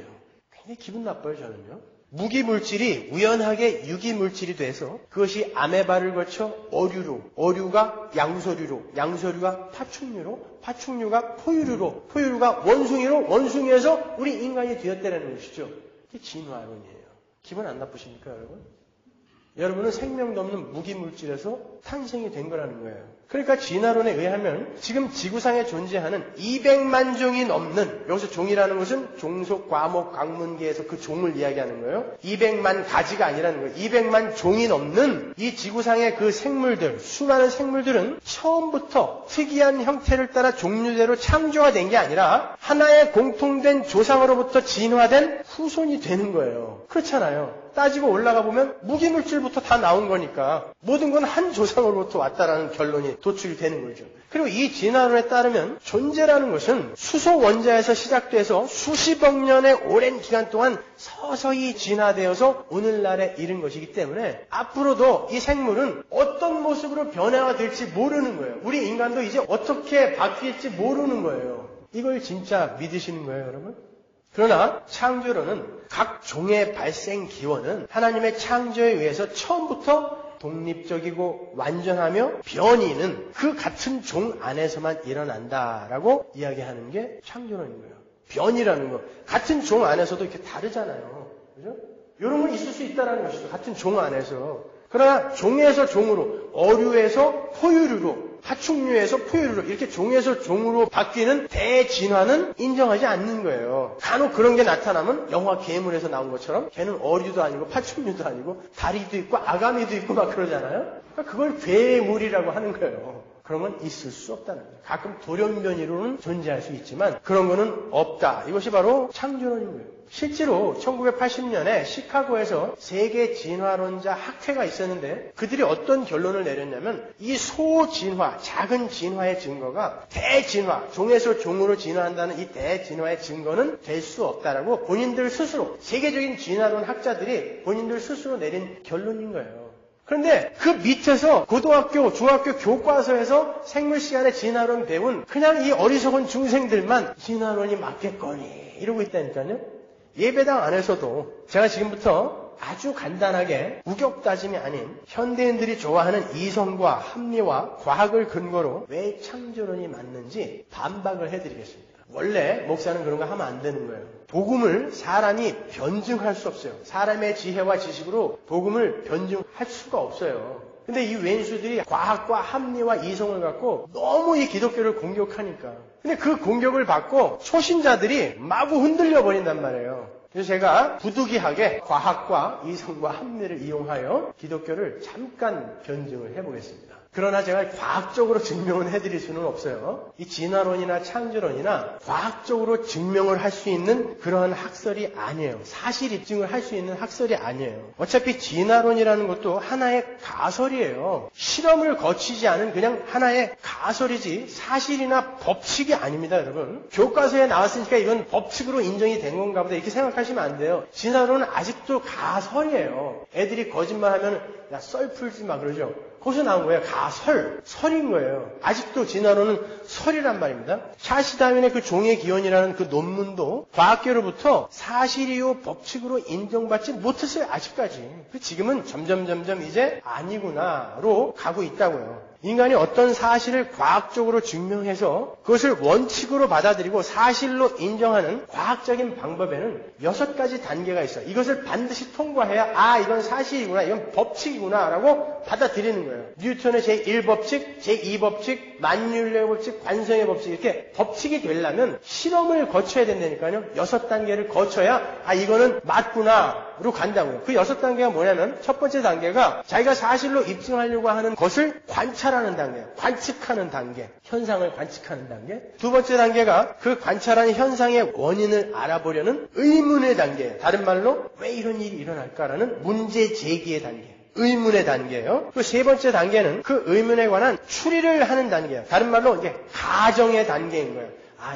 굉장히 기분 나빠요, 저는요. 무기물질이 우연하게 유기물질이 돼서 그것이 아메바를 거쳐 어류로, 어류가 양서류로, 양서류가 파충류로, 파충류가 포유류로, 포유류가 원숭이로, 원숭이에서 우리 인간이 되었다는 것이죠. 이게 진화론이에요. 기분 안 나쁘십니까, 여러분? 여러분은 생명도 없는 무기물질에서 탄생이 된 거라는 거예요. 그러니까 진화론에 의하면 지금 지구상에 존재하는 200만 종이 넘는, 여기서 종이라는 것은 종속, 과목, 강문계에서 그 종을 이야기하는 거예요. 200만 가지가 아니라는 거예요. 200만 종이 넘는 이 지구상의 그 생물들, 수많은 생물들은 처음부터 특이한 형태를 따라 종류대로 창조가 된 게 아니라 하나의 공통된 조상으로부터 진화된 후손이 되는 거예요. 그렇잖아요. 따지고 올라가 보면 무기물질부터 다 나온 거니까 모든 건 한 조상으로부터 왔다라는 결론이 도출이 되는 거죠. 그리고 이 진화론에 따르면 존재라는 것은 수소 원자에서 시작돼서 수십억 년의 오랜 기간 동안 서서히 진화되어서 오늘날에 이른 것이기 때문에 앞으로도 이 생물은 어떤 모습으로 변화가 될지 모르는 거예요. 우리 인간도 이제 어떻게 바뀔지 모르는 거예요. 이걸 진짜 믿으시는 거예요, 여러분? 그러나 창조론은 각 종의 발생 기원은 하나님의 창조에 의해서 처음부터 독립적이고 완전하며 변이는 그 같은 종 안에서만 일어난다라고 이야기하는 게 창조론인 거예요. 변이라는 거. 같은 종 안에서도 이렇게 다르잖아요. 그죠? 이런 건 있을 수 있다는 것이죠. 같은 종 안에서. 그러나 종에서 종으로, 어류에서 포유류로, 파충류에서 포유류로 이렇게 종에서 종으로 바뀌는 대진화는 인정하지 않는 거예요. 간혹 그런 게 나타나면 영화 괴물에서 나온 것처럼 걔는 어류도 아니고 파충류도 아니고 다리도 있고 아가미도 있고 막 그러잖아요. 그러니까 그걸 괴물이라고 하는 거예요. 그런 건 있을 수 없다는 거예요. 가끔 돌연변이로는 존재할 수 있지만 그런 거는 없다. 이것이 바로 창조론인 거예요. 실제로 1980년에 시카고에서 세계 진화론자 학회가 있었는데 그들이 어떤 결론을 내렸냐면 이 소진화, 작은 진화의 증거가 대진화, 종에서 종으로 진화한다는 이 대진화의 증거는 될 수 없다라고 본인들 스스로, 세계적인 진화론 학자들이 본인들 스스로 내린 결론인 거예요. 그런데 그 밑에서 고등학교, 중학교 교과서에서 생물 시간에 진화론 배운 그냥 이 어리석은 중생들만 진화론이 맞겠거니 이러고 있다니까요. 예배당 안에서도 제가 지금부터 아주 간단하게 우격다짐이 아닌 현대인들이 좋아하는 이성과 합리와 과학을 근거로 왜 창조론이 맞는지 반박을 해드리겠습니다. 원래 목사는 그런 거 하면 안 되는 거예요. 복음을 사람이 변증할 수 없어요. 사람의 지혜와 지식으로 복음을 변증할 수가 없어요. 근데 이 왼수들이 과학과 합리와 이성을 갖고 너무 이 기독교를 공격하니까. 근데 그 공격을 받고 초신자들이 마구 흔들려 버린단 말이에요. 그래서 제가 부득이하게 과학과 이성과 합리를 이용하여 기독교를 잠깐 변증을 해보겠습니다. 그러나 제가 과학적으로 증명은 해드릴 수는 없어요. 이 진화론이나 창조론이나 과학적으로 증명을 할 수 있는 그러한 학설이 아니에요. 사실 입증을 할 수 있는 학설이 아니에요. 어차피 진화론이라는 것도 하나의 가설이에요. 실험을 거치지 않은 그냥 하나의 가설이지 사실이나 법칙이 아닙니다, 여러분. 교과서에 나왔으니까 이건 법칙으로 인정이 된 건가 보다 이렇게 생각하시면 안 돼요. 진화론은 아직도 가설이에요. 애들이 거짓말하면 야, 썰 풀지 마 그러죠. 거기서 나온 거예요. 설인 거예요. 아직도 진화론은 설이란 말입니다. 찰스 다윈의 그 종의 기원이라는 그 논문도 과학계로부터 사실이요 법칙으로 인정받지 못했어요. 아직까지. 지금은 점점 이제 아니구나로 가고 있다고요. 인간이 어떤 사실을 과학적으로 증명해서 그것을 원칙으로 받아들이고 사실로 인정하는 과학적인 방법에는 6가지 단계가 있어요. 이것을 반드시 통과해야 이건 사실이구나, 이건 법칙이구나 라고 받아들이는 거예요. 뉴턴의 제1법칙, 제2법칙, 만유인력의 법칙, 관성의 법칙 이렇게 법칙이 되려면 실험을 거쳐야 된다니까요. 6단계를 거쳐야 이거는 맞구나로 간다고요. 그 6단계가 뭐냐면 첫 번째 단계가 자기가 사실로 입증하려고 하는 것을 관찰하는 단계예요. 관측하는 단계. 현상을 관측하는 단계. 두 번째 단계가 그 관찰하는 현상의 원인을 알아보려는 의문의 단계예요. 다른 말로 왜 이런 일이 일어날까라는 문제 제기의 단계. 의문의 단계예요. 그 세 번째 단계는 그 의문에 관한 추리를 하는 단계예요. 다른 말로 이게 가정의 단계인 거예요.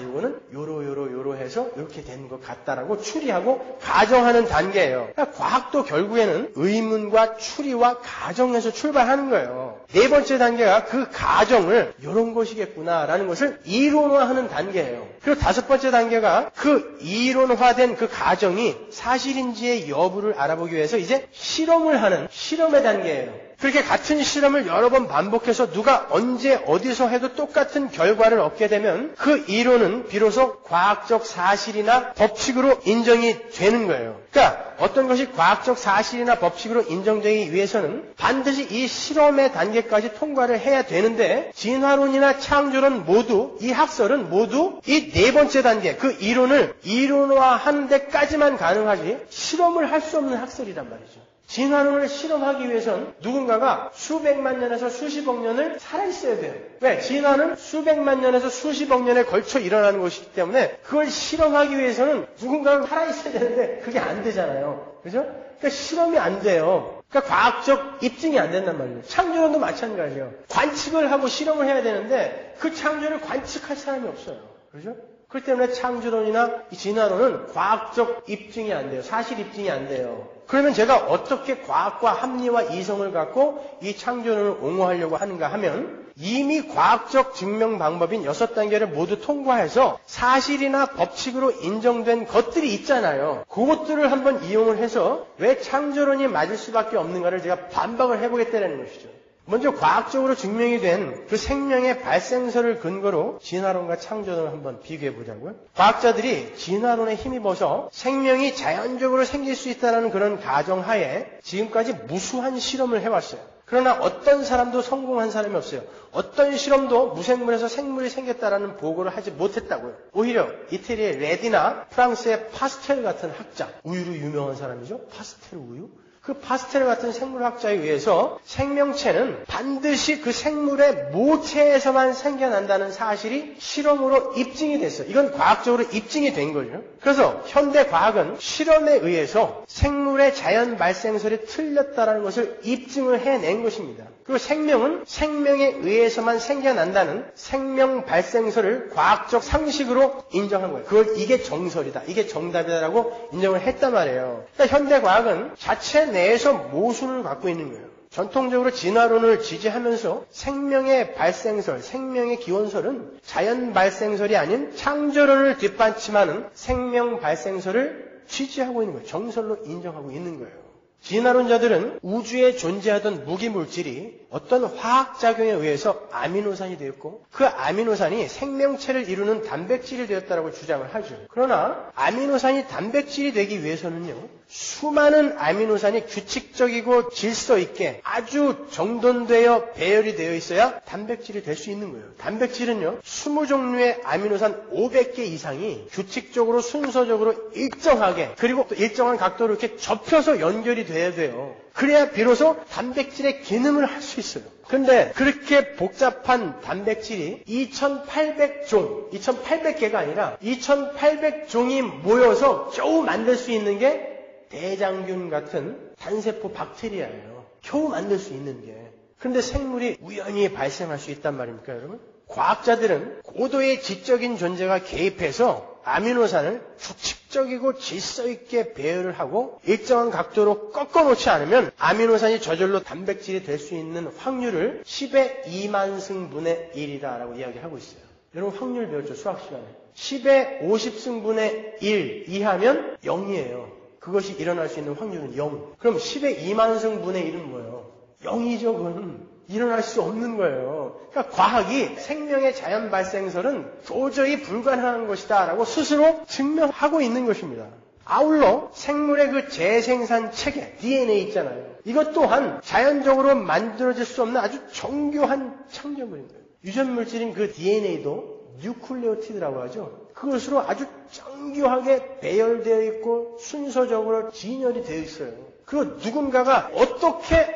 요거는 요로 해서 이렇게 된 것 같다라고 추리하고 가정하는 단계예요. 그러니까 과학도 결국에는 의문과 추리와 가정에서 출발하는 거예요. 네 번째 단계가 그 가정을 이런 것이겠구나라는 것을 이론화하는 단계예요. 그리고 다섯 번째 단계가 그 이론화된 그 가정이 사실인지의 여부를 알아보기 위해서 이제 실험을 하는 실험의 단계예요. 그렇게 같은 실험을 여러 번 반복해서 누가 언제 어디서 해도 똑같은 결과를 얻게 되면 그 이론은 비로소 과학적 사실이나 법칙으로 인정이 되는 거예요. 그러니까 어떤 것이 과학적 사실이나 법칙으로 인정되기 위해서는 반드시 이 실험의 단계까지 통과를 해야 되는데 진화론이나 창조론 모두 이 학설은 모두 이 네 번째 단계 그 이론을 이론화하는 데까지만 가능하지 실험을 할 수 없는 학설이란 말이죠. 진화론을 실험하기 위해선 누군가가 수백만 년에서 수십억 년을 살아있어야 돼요. 왜? 진화는 수백만 년에서 수십억 년에 걸쳐 일어나는 것이기 때문에 그걸 실험하기 위해서는 누군가가 살아있어야 되는데 그게 안 되잖아요. 그죠? 그러니까 실험이 안 돼요. 그러니까 과학적 입증이 안 된단 말이에요. 창조론도 마찬가지예요. 관측을 하고 실험을 해야 되는데 그 창조를 관측할 사람이 없어요. 그죠? 그렇기 때문에 창조론이나 이 진화론은 과학적 입증이 안 돼요. 사실 입증이 안 돼요. 그러면 제가 어떻게 과학과 합리와 이성을 갖고 이 창조론을 옹호하려고 하는가 하면 이미 과학적 증명 방법인 6단계를 모두 통과해서 사실이나 법칙으로 인정된 것들이 있잖아요. 그것들을 한번 이용을 해서 왜 창조론이 맞을 수밖에 없는가를 제가 반박을 해보겠다는 것이죠. 먼저 과학적으로 증명이 된 그 생명의 발생설을 근거로 진화론과 창조론을 한번 비교해 보자고요. 과학자들이 진화론에 힘입어서 생명이 자연적으로 생길 수 있다는 그런 가정하에 지금까지 무수한 실험을 해왔어요. 그러나 어떤 사람도 성공한 사람이 없어요. 어떤 실험도 무생물에서 생물이 생겼다라는 보고를 하지 못했다고요. 오히려 이태리의 레디나 프랑스의 파스텔 같은 학자, 우유로 유명한 사람이죠. 파스텔 우유. 그 그 파스텔 같은 생물학자에 의해서 생명체는 반드시 그 생물의 모체에서만 생겨난다는 사실이 실험으로 입증이 됐어요. 이건 과학적으로 입증이 된 거죠. 그래서 현대 과학은 실험에 의해서 생물의 자연 발생설이 틀렸다는 것을 입증을 해낸 것입니다. 그리고 생명은 생명에 의해서만 생겨난다는 생명 발생설을 과학적 상식으로 인정한 거예요. 이게 정설이다, 이게 정답이다라고 인정을 했단 말이에요. 그러니까 현대 과학은 자체 내에서 모순을 갖고 있는 거예요. 전통적으로 진화론을 지지하면서 생명의 발생설, 생명의 기원설은 자연 발생설이 아닌 창조론을 뒷받침하는 생명 발생설을 지지하고 있는 거예요. 정설로 인정하고 있는 거예요. 진화론자들은 우주에 존재하던 무기물질이 어떤 화학작용에 의해서 아미노산이 되었고 그 아미노산이 생명체를 이루는 단백질이 되었다고 주장을 하죠. 그러나 아미노산이 단백질이 되기 위해서는요, 수많은 아미노산이 규칙적이고 질서 있게 아주 정돈되어 배열이 되어 있어야 단백질이 될 수 있는 거예요. 단백질은요, 20종류의 아미노산 500개 이상이 규칙적으로 순서적으로 일정하게 그리고 또 일정한 각도로 이렇게 접혀서 연결이 돼야 돼요. 그래야 비로소 단백질의 기능을 할 수 있어요. 그런데 그렇게 복잡한 단백질이 2800개가 아니라 2800종이 모여서 겨우 만들 수 있는 게 대장균 같은 단세포 박테리아예요. 겨우 만들 수 있는 게. 그런데 생물이 우연히 발생할 수 있단 말입니까, 여러분? 과학자들은 고도의 지적인 존재가 개입해서 아미노산을 규칙적이고 질서 있게 배열을 하고 일정한 각도로 꺾어놓지 않으면 아미노산이 저절로 단백질이 될 수 있는 확률을 10의 2만 승분의 1이다라고 이야기하고 있어요. 여러분 확률 배웠죠, 수학 시간에. 10의 50승분의 1 이하면 0이에요. 그것이 일어날 수 있는 확률은 0. 그럼 10의 2만 승분의 1은 뭐예요? 0이죠, 그건. 일어날 수 없는 거예요. 그러니까 과학이 생명의 자연 발생설은 도저히 불가능한 것이다 라고 스스로 증명하고 있는 것입니다. 아울러 생물의 그 재생산 체계, DNA 있잖아요. 이것 또한 자연적으로 만들어질 수 없는 아주 정교한 창조물입니다. 유전물질인 그 DNA도 뉴클레오티드라고 하죠. 그것으로 아주 정교하게 배열되어 있고 순서적으로 진열이 되어 있어요. 그 누군가가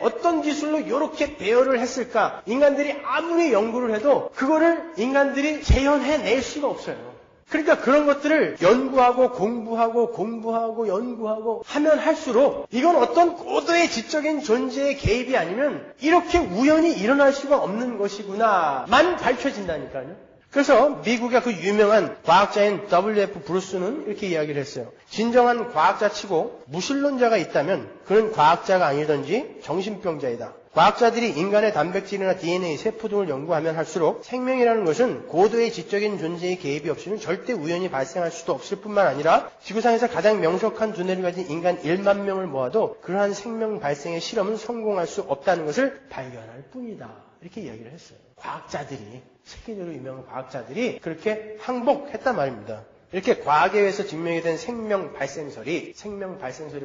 어떤 기술로 이렇게 배열을 했을까? 인간들이 아무리 연구를 해도 그거를 인간들이 재현해낼 수가 없어요. 그러니까 그런 것들을 연구하고 공부하고 연구하고 하면 할수록 이건 어떤 고도의 지적인 존재의 개입이 아니면 이렇게 우연히 일어날 수가 없는 것이구나만 밝혀진다니까요. 그래서 미국의 그 유명한 과학자인 W.F. 브루스는 이렇게 이야기를 했어요. 진정한 과학자치고 무신론자가 있다면 그는 과학자가 아니던지 정신병자이다. 과학자들이 인간의 단백질이나 DNA, 세포 등을 연구하면 할수록 생명이라는 것은 고도의 지적인 존재의 개입이 없이는 절대 우연히 발생할 수도 없을 뿐만 아니라 지구상에서 가장 명석한 두뇌를 가진 인간 1만 명을 모아도 그러한 생명 발생의 실험은 성공할 수 없다는 것을 발견할 뿐이다. 이렇게 이야기를 했어요. 과학자들이, 세계적으로 유명한 과학자들이 그렇게 항복했단 말입니다. 이렇게 과학에 의해서 증명이 된 생명 발생설이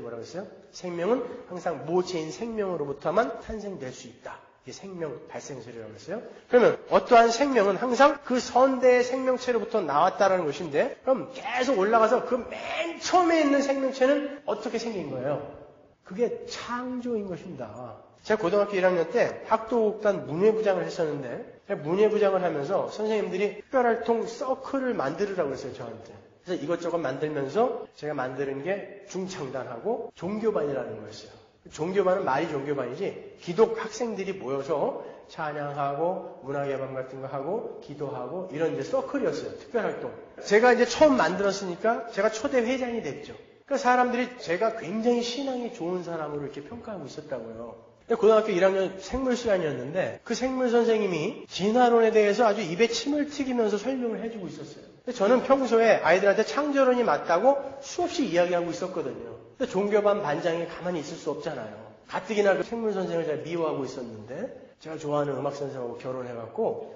뭐라고 했어요? 생명은 항상 모체인 생명으로부터만 탄생될 수 있다. 이게 생명 발생설이라고 했어요. 그러면 어떠한 생명은 항상 그 선대의 생명체로부터 나왔다라는 것인데, 그럼 계속 올라가서 그 맨 처음에 있는 생명체는 어떻게 생긴 거예요? 그게 창조인 것입니다. 제가 고등학교 1학년 때 학도곡단 문예부장을 했었는데 문예부장을 하면서 선생님들이 특별활동 서클을 만들으라고 했어요, 저한테. 그래서 이것저것 만들면서 제가 만드는 게 중창단하고 종교반이라는 거였어요. 종교반은 말이 종교반이지 기독 학생들이 모여서 찬양하고 문화예방 같은 거 하고 기도하고 이런 이제 서클이었어요, 특별활동. 제가 이제 처음 만들었으니까 제가 초대 회장이 됐죠. 그 사람들이 제가 굉장히 신앙이 좋은 사람으로 이렇게 평가하고 있었다고요. 고등학교 1학년 생물 시간이었는데 그 생물 선생님이 진화론에 대해서 아주 입에 침을 튀기면서 설명을 해주고 있었어요. 저는 평소에 아이들한테 창조론이 맞다고 수없이 이야기하고 있었거든요. 근데 종교반 반장이 가만히 있을 수 없잖아요. 가뜩이나 그 생물 선생을 제가 미워하고 있었는데 제가 좋아하는 음악 선생하고 결혼해갖고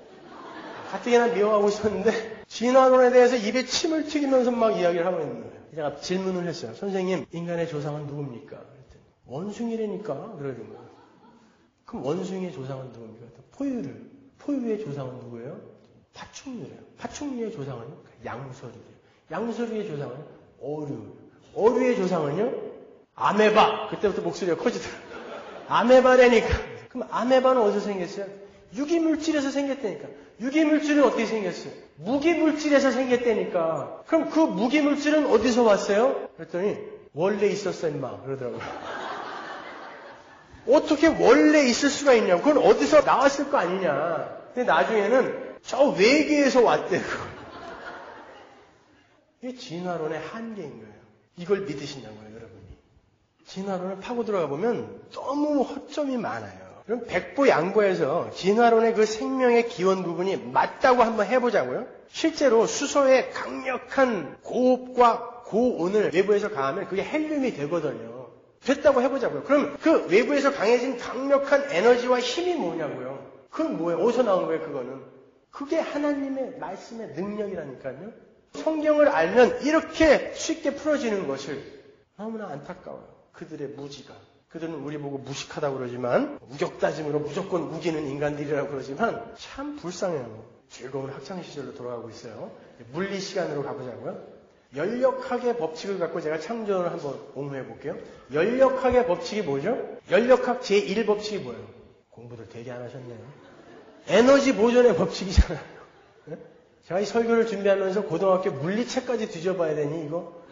가뜩이나 미워하고 있었는데 진화론에 대해서 입에 침을 튀기면서 막 이야기를 하고 있는 거예요. 제가 질문을 했어요. 선생님, 인간의 조상은 누굽니까? 그랬더니 원숭이라니까 그러는 거예요. 그럼 원숭이의 조상은 누굽니까? 포유의 조상은 누구예요? 파충류래요. 파충류의 조상은요? 양서류래요. 양서류의 조상은 어류의 조상은요? 아메바. 그때부터 목소리가 커지더라고요. 아메바라니까. 그럼 아메바는 어디서 생겼어요? 유기물질에서 생겼다니까. 유기물질은 어떻게 생겼어요? 무기물질에서 생겼다니까. 그럼 그 무기물질은 어디서 왔어요? 그랬더니 원래 있었어 임마 그러더라고요. 어떻게 원래 있을 수가 있냐고. 그건 어디서 나왔을 거 아니냐. 근데 나중에는 저 외계에서 왔대요. 이게 진화론의 한계인 거예요. 이걸 믿으신다고요, 여러분이. 진화론을 파고 들어가 보면 너무 허점이 많아요. 그럼 백보양보해서 진화론의 그 생명의 기원 부분이 맞다고 한번 해보자고요. 실제로 수소의 강력한 고흡과 고온을 외부에서 가하면 그게 헬륨이 되거든요. 됐다고 해보자고요. 그럼 그 외부에서 강해진 강력한 에너지와 힘이 뭐냐고요. 그건 뭐예요? 어디서 나온 거예요, 그거는? 그게 하나님의 말씀의 능력이라니까요. 성경을 알면 이렇게 쉽게 풀어지는 것을 너무나 안타까워요. 그들의 무지가. 그들은 우리 보고 무식하다고 그러지만 우격다짐으로 무조건 우기는 인간들이라고 그러지만 참 불쌍해요. 즐거운 학창시절로 돌아가고 있어요. 물리 시간으로 가보자고요. 연력학의 법칙을 갖고 제가 창조를 한번 옹호해 볼게요. 연력학의 법칙이 뭐죠? 연력학 제1법칙이 뭐예요? 공부를 되게 안 하셨네요. 에너지 보존의 법칙이잖아요. 네? 제가 이 설교를 준비하면서 고등학교 물리책까지 뒤져봐야 되니 이거?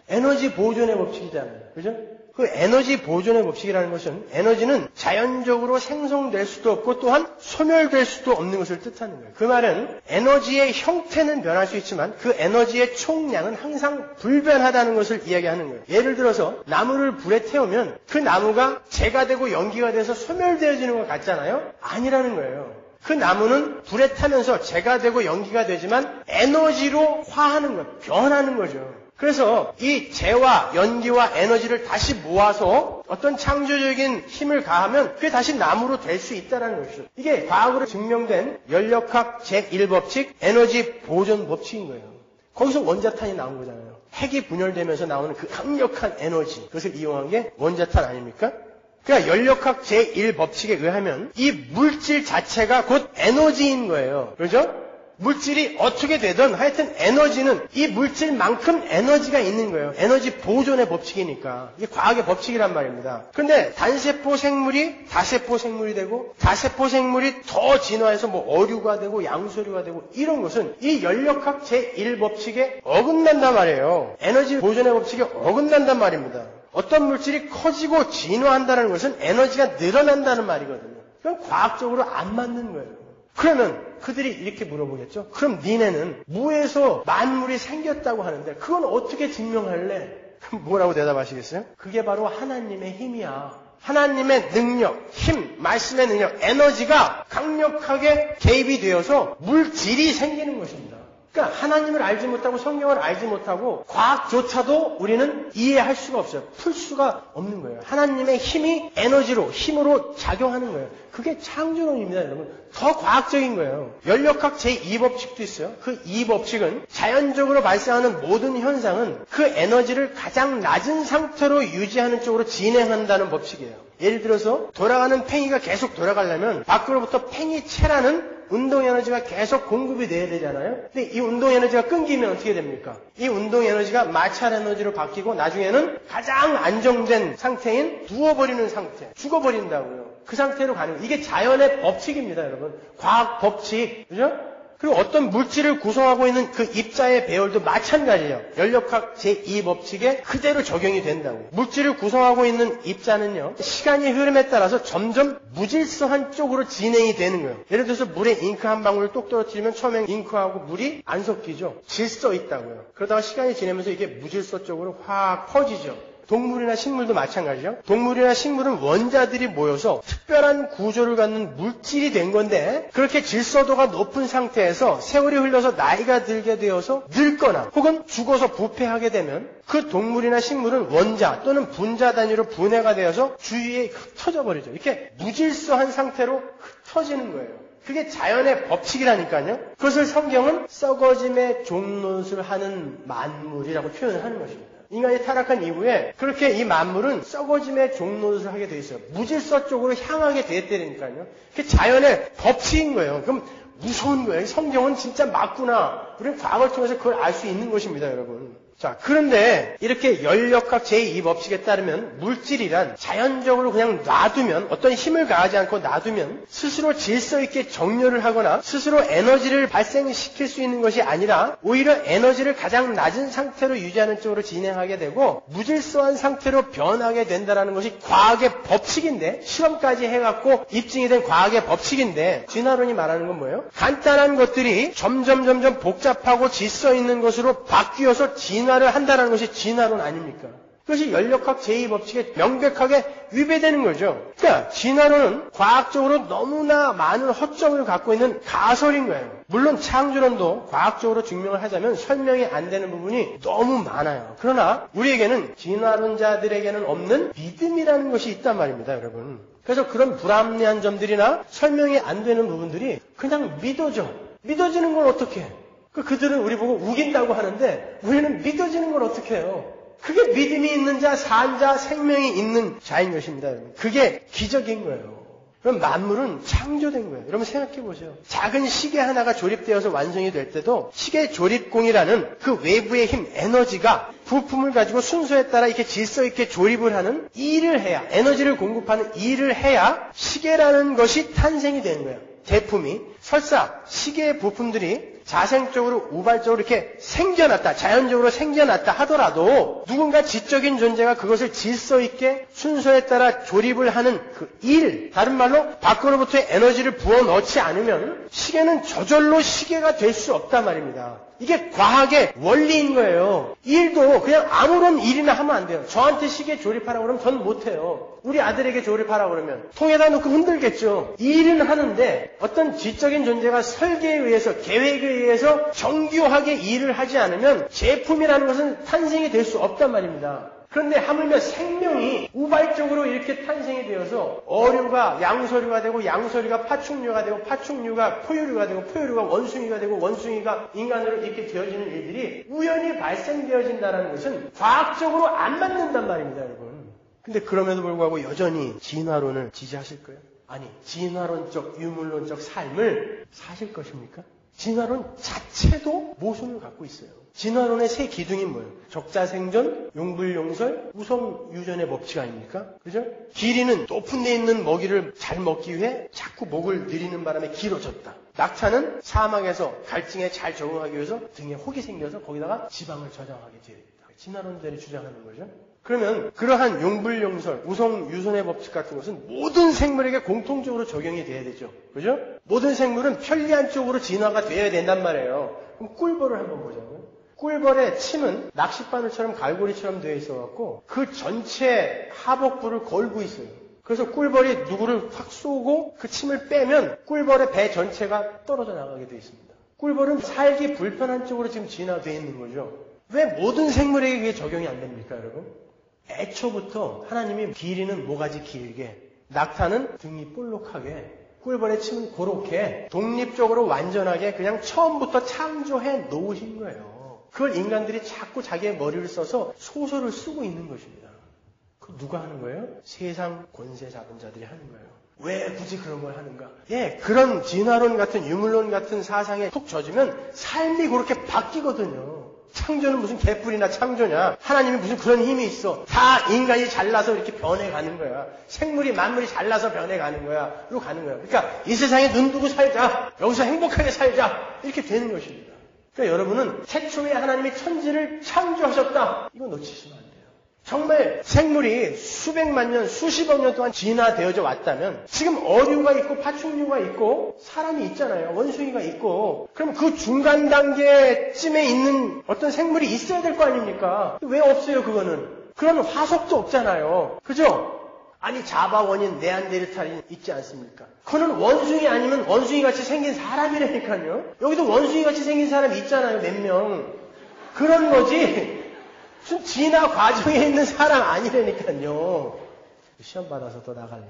에너지 보존의 법칙이잖아요. 그죠? 그 에너지 보존의 법칙이라는 것은 에너지는 자연적으로 생성될 수도 없고 또한 소멸될 수도 없는 것을 뜻하는 거예요. 그 말은 에너지의 형태는 변할 수 있지만 그 에너지의 총량은 항상 불변하다는 것을 이야기하는 거예요. 예를 들어서 나무를 불에 태우면 그 나무가 재가 되고 연기가 돼서 소멸되어지는 것 같잖아요? 아니라는 거예요. 그 나무는 불에 타면서 재가 되고 연기가 되지만 에너지로 화하는 거예요. 변하는 거죠. 그래서 이 재와 연기와 에너지를 다시 모아서 어떤 창조적인 힘을 가하면 그게 다시 나무로 될 수 있다는 것이죠. 이게 과학으로 증명된 연력학 제1법칙 에너지 보존 법칙인 거예요. 거기서 원자탄이 나온 거잖아요. 핵이 분열되면서 나오는 그 강력한 에너지, 그것을 이용한 게 원자탄 아닙니까? 그러니까 연력학 제1법칙에 의하면 이 물질 자체가 곧 에너지인 거예요. 그렇죠? 물질이 어떻게 되든 하여튼 에너지는 이 물질만큼 에너지가 있는 거예요. 에너지 보존의 법칙이니까. 이게 과학의 법칙이란 말입니다. 그런데 단세포 생물이 다세포 생물이 되고 다세포 생물이 더 진화해서 뭐 어류가 되고 양서류가 되고 이런 것은 이 연력학 제1법칙에 어긋난단 말이에요. 에너지 보존의 법칙에 어긋난단 말입니다. 어떤 물질이 커지고 진화한다는 것은 에너지가 늘어난다는 말이거든요. 그건 과학적으로 안 맞는 거예요. 그러면 그들이 이렇게 물어보겠죠. 그럼 니네는 무에서 만물이 생겼다고 하는데 그건 어떻게 증명할래? 그럼 뭐라고 대답하시겠어요? 그게 바로 하나님의 힘이야. 하나님의 능력, 힘, 말씀의 능력, 에너지가 강력하게 개입이 되어서 물질이 생기는 것입니다. 그러니까 하나님을 알지 못하고 성경을 알지 못하고 과학조차도 우리는 이해할 수가 없어요. 풀 수가 없는 거예요. 하나님의 힘이 에너지로, 힘으로 작용하는 거예요. 그게 창조론입니다, 여러분. 더 과학적인 거예요. 연력학 제2법칙도 있어요. 그 2법칙은 자연적으로 발생하는 모든 현상은 그 에너지를 가장 낮은 상태로 유지하는 쪽으로 진행한다는 법칙이에요. 예를 들어서 돌아가는 팽이가 계속 돌아가려면 밖으로부터 팽이채라는 운동 에너지가 계속 공급이 돼야 되잖아요. 근데 이 운동 에너지가 끊기면 어떻게 됩니까? 이 운동 에너지가 마찰 에너지로 바뀌고 나중에는 가장 안정된 상태인 누워버리는 상태, 죽어버린다고요. 그 상태로 가는 거예요. 이게 자연의 법칙입니다, 여러분. 과학 법칙, 그죠? 그리고 어떤 물질을 구성하고 있는 그 입자의 배열도 마찬가지예요. 연력학 제2법칙에 그대로 적용이 된다고. 물질을 구성하고 있는 입자는요, 시간의 흐름에 따라서 점점 무질서한 쪽으로 진행이 되는 거예요. 예를 들어서 물에 잉크 한 방울을 똑 떨어뜨리면 처음엔 잉크하고 물이 안 섞이죠. 질서 있다고요. 그러다가 시간이 지나면서 이게 무질서 쪽으로 확 퍼지죠. 동물이나 식물도 마찬가지죠. 동물이나 식물은 원자들이 모여서 특별한 구조를 갖는 물질이 된 건데 그렇게 질서도가 높은 상태에서 세월이 흘러서 나이가 들게 되어서 늙거나 혹은 죽어서 부패하게 되면 그 동물이나 식물은 원자 또는 분자 단위로 분해가 되어서 주위에 흩어져 버리죠. 이렇게 무질서한 상태로 흩어지는 거예요. 그게 자연의 법칙이라니까요. 그것을 성경은 썩어짐의 종노릇을 하는 만물이라고 표현을 하는 것입니다. 인간이 타락한 이후에 그렇게 이 만물은 썩어짐의 종노릇을 하게 돼 있어요. 무질서 쪽으로 향하게 되었다니까요. 그게 자연의 법칙인 거예요. 그럼 무서운 거예요. 성경은 진짜 맞구나. 우리는 과거를 통해서 그걸 알 수 있는 것입니다, 여러분. 자, 그런데 이렇게 열역학 제2법칙에 따르면 물질이란 자연적으로 그냥 놔두면, 어떤 힘을 가하지 않고 놔두면 스스로 질서 있게 정렬을 하거나 스스로 에너지를 발생시킬 수 있는 것이 아니라 오히려 에너지를 가장 낮은 상태로 유지하는 쪽으로 진행하게 되고 무질서한 상태로 변하게 된다는 것이 과학의 법칙인데, 실험까지 해갖고 입증이 된 과학의 법칙인데, 진화론이 말하는 건 뭐예요? 간단한 것들이 점점 복잡하고 질서 있는 것으로 바뀌어서 진화를 한다는 것이 진화론 아닙니까? 그것이 열역학 제2법칙에 명백하게 위배되는 거죠. 그러니까 진화론은 과학적으로 너무나 많은 허점을 갖고 있는 가설인 거예요. 물론 창조론도 과학적으로 증명을 하자면 설명이 안 되는 부분이 너무 많아요. 그러나 우리에게는, 진화론자들에게는 없는 믿음이라는 것이 있단 말입니다, 여러분. 그래서 그런 불합리한 점들이나 설명이 안 되는 부분들이 그냥 믿어져. 믿어지는 건 어떻게 해? 그들은 우리 보고 우긴다고 하는데 우리는 믿어지는 걸 어떻게 해요? 그게 믿음이 있는 자, 산 자, 생명이 있는 자인 것입니다. 여러분. 그게 기적인 거예요. 그럼 만물은 창조된 거예요. 여러분 생각해 보세요. 작은 시계 하나가 조립되어서 완성이 될 때도 시계 조립공이라는 그 외부의 힘, 에너지가 부품을 가지고 순서에 따라 이렇게 질서 있게 조립을 하는 일을 해야, 에너지를 공급하는 일을 해야 시계라는 것이 탄생이 되는 거예요. 제품이. 설사 시계의 부품들이 자생적으로 우발적으로 이렇게 생겨났다, 자연적으로 생겨났다 하더라도 누군가 지적인 존재가 그것을 질서 있게 순서에 따라 조립을 하는 그 일, 다른 말로 밖으로부터의 에너지를 부어 넣지 않으면 시계는 저절로 시계가 될 수 없단 말입니다. 이게 과학의 원리인 거예요. 일도 그냥 아무런 일이나 하면 안 돼요. 저한테 시계 조립하라고 그러면 전 못해요. 우리 아들에게 조립하라고 그러면 통에다 놓고 흔들겠죠. 일은 하는데 어떤 지적인 존재가 설계에 의해서, 계획에 의해서 정교하게 일을 하지 않으면 제품이라는 것은 탄생이 될 수 없단 말입니다. 그런데 하물며 생명이 우발적으로 이렇게 탄생이 되어서 어류가 양서류가 되고, 양서류가 파충류가 되고, 파충류가 포유류가 되고, 포유류가 원숭이가 되고, 원숭이가 인간으로 이렇게 되어지는 일들이 우연히 발생되어진다는 것은 과학적으로 안 맞는단 말입니다, 여러분. 근데 그럼에도 불구하고 여전히 진화론을 지지하실 거예요? 아니, 진화론적, 유물론적 삶을 사실 것입니까? 진화론 자체도 모순을 갖고 있어요. 진화론의 세 기둥이 뭐예요? 적자생존, 용불용설, 우성유전의 법칙 아닙니까? 그죠? 길이는 높은 데 있는 먹이를 잘 먹기 위해 자꾸 목을 늘리는 바람에 길어졌다. 낙타는 사막에서 갈증에 잘 적응하기 위해서 등에 혹이 생겨서 거기다가 지방을 저장하게 되어 있다. 진화론자들이 주장하는 거죠. 그러면 그러한 용불용설, 우성유전의 법칙 같은 것은 모든 생물에게 공통적으로 적용이 돼야 되죠. 그죠? 모든 생물은 편리한 쪽으로 진화가 되어야 된단 말이에요. 그럼 꿀벌을 한번 보자고요. 꿀벌의 침은 낚싯바늘처럼 갈고리처럼 되어 있어갖고 그 전체 하복부를 걸고 있어요. 그래서 꿀벌이 누구를 확 쏘고 그 침을 빼면 꿀벌의 배 전체가 떨어져 나가게 되어 있습니다. 꿀벌은 살기 불편한 쪽으로 지금 진화되어 있는 거죠. 왜 모든 생물에게 그게 적용이 안 됩니까, 여러분? 애초부터 하나님이 길이는 모가지 길게, 낙타는 등이 볼록하게, 꿀벌의 침은 고렇게 독립적으로 완전하게 그냥 처음부터 창조해 놓으신 거예요. 그걸 인간들이 자꾸 자기의 머리를 써서 소설을 쓰고 있는 것입니다. 그거 누가 하는 거예요? 세상 권세 잡은 자들이 하는 거예요. 왜 굳이 그런 걸 하는가? 예, 그런 진화론 같은 유물론 같은 사상에 푹 젖으면 삶이 그렇게 바뀌거든요. 창조는 무슨 개뿔이나 창조냐? 하나님이 무슨 그런 힘이 있어? 다 인간이 잘나서 이렇게 변해가는 거야. 생물이 만물이 잘나서 변해가는 거야. 로 가는 거야. 그러니까 이 세상에 눈 두고 살자. 여기서 행복하게 살자. 이렇게 되는 것입니다. 그러니까 여러분은 태초에 하나님이 천지를 창조하셨다. 이거 놓치시면 안 돼요. 정말 생물이 수백만 년, 수십억 년 동안 진화되어져 왔다면 지금 어류가 있고 파충류가 있고 사람이 있잖아요. 원숭이가 있고. 그럼 그 중간 단계쯤에 있는 어떤 생물이 있어야 될 거 아닙니까? 왜 없어요, 그거는? 그런 화석도 없잖아요. 그죠? 아니, 자바원인 네안데르탈인 있지 않습니까? 그거는 원숭이 아니면 원숭이같이 생긴 사람이라니까요. 여기도 원숭이같이 생긴 사람이 있잖아요, 몇 명. 그런 거지. 무슨 진화 과정에 있는 사람 아니라니까요. 시험 받아서 또 나가려고.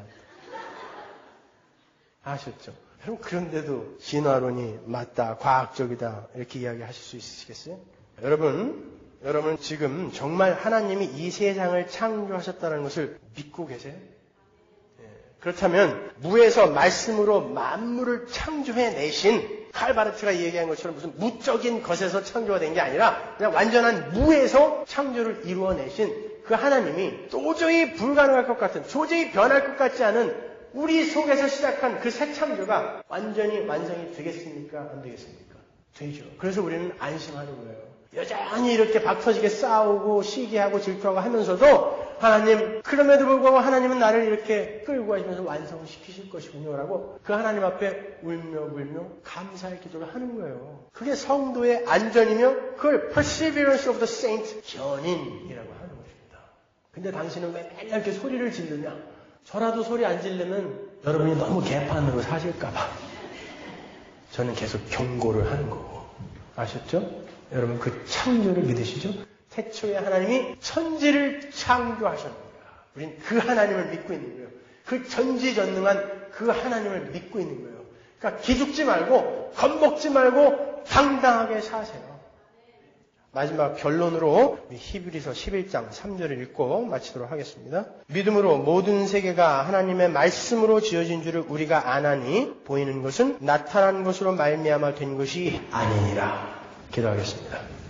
아셨죠? 여러분, 그런데도 진화론이 맞다, 과학적이다 이렇게 이야기하실 수 있으시겠어요? 여러분 지금 정말 하나님이 이 세상을 창조하셨다는 것을 믿고 계세요? 그렇다면 무에서 말씀으로 만물을 창조해내신 칼 바르트가 얘기한 것처럼 무슨 무적인 것에서 창조가 된 게 아니라 그냥 완전한 무에서 창조를 이루어내신 그 하나님이 도저히 불가능할 것 같은, 도저히 변할 것 같지 않은 우리 속에서 시작한 그 새 창조가 완전히 완성이 되겠습니까? 안 되겠습니까? 되죠. 그래서 우리는 안심하는 거예요. 여전히 이렇게 박터지게 싸우고 시기하고 질투하고 하면서도 하나님, 그럼에도 불구하고 하나님은 나를 이렇게 끌고 가시면서 완성시키실 것이군요라고 그 하나님 앞에 울며 불며 감사의 기도를 하는 거예요. 그게 성도의 안전이며 그걸 perseverance of the saint, 견인이라고 하는 것입니다. 근데 당신은 왜 맨날 이렇게 소리를 지르냐? 저라도 소리 안 지르면 여러분이 너무 개판으로 사실까봐 저는 계속 경고를 하는 거고. 아셨죠? 여러분 그 창조를 믿으시죠? 태초에 하나님이 천지를 창조하셨습니다. 우린 그 하나님을 믿고 있는 거예요. 그 전지전능한 그 하나님을 믿고 있는 거예요. 그러니까 기죽지 말고 겁먹지 말고 당당하게 사세요. 마지막 결론으로 히브리서 11장 3절을 읽고 마치도록 하겠습니다. 믿음으로 모든 세계가 하나님의 말씀으로 지어진 줄을 우리가 아나니 보이는 것은 나타난 것으로 말미암아 된 것이 아니니라. 기도하겠습니다.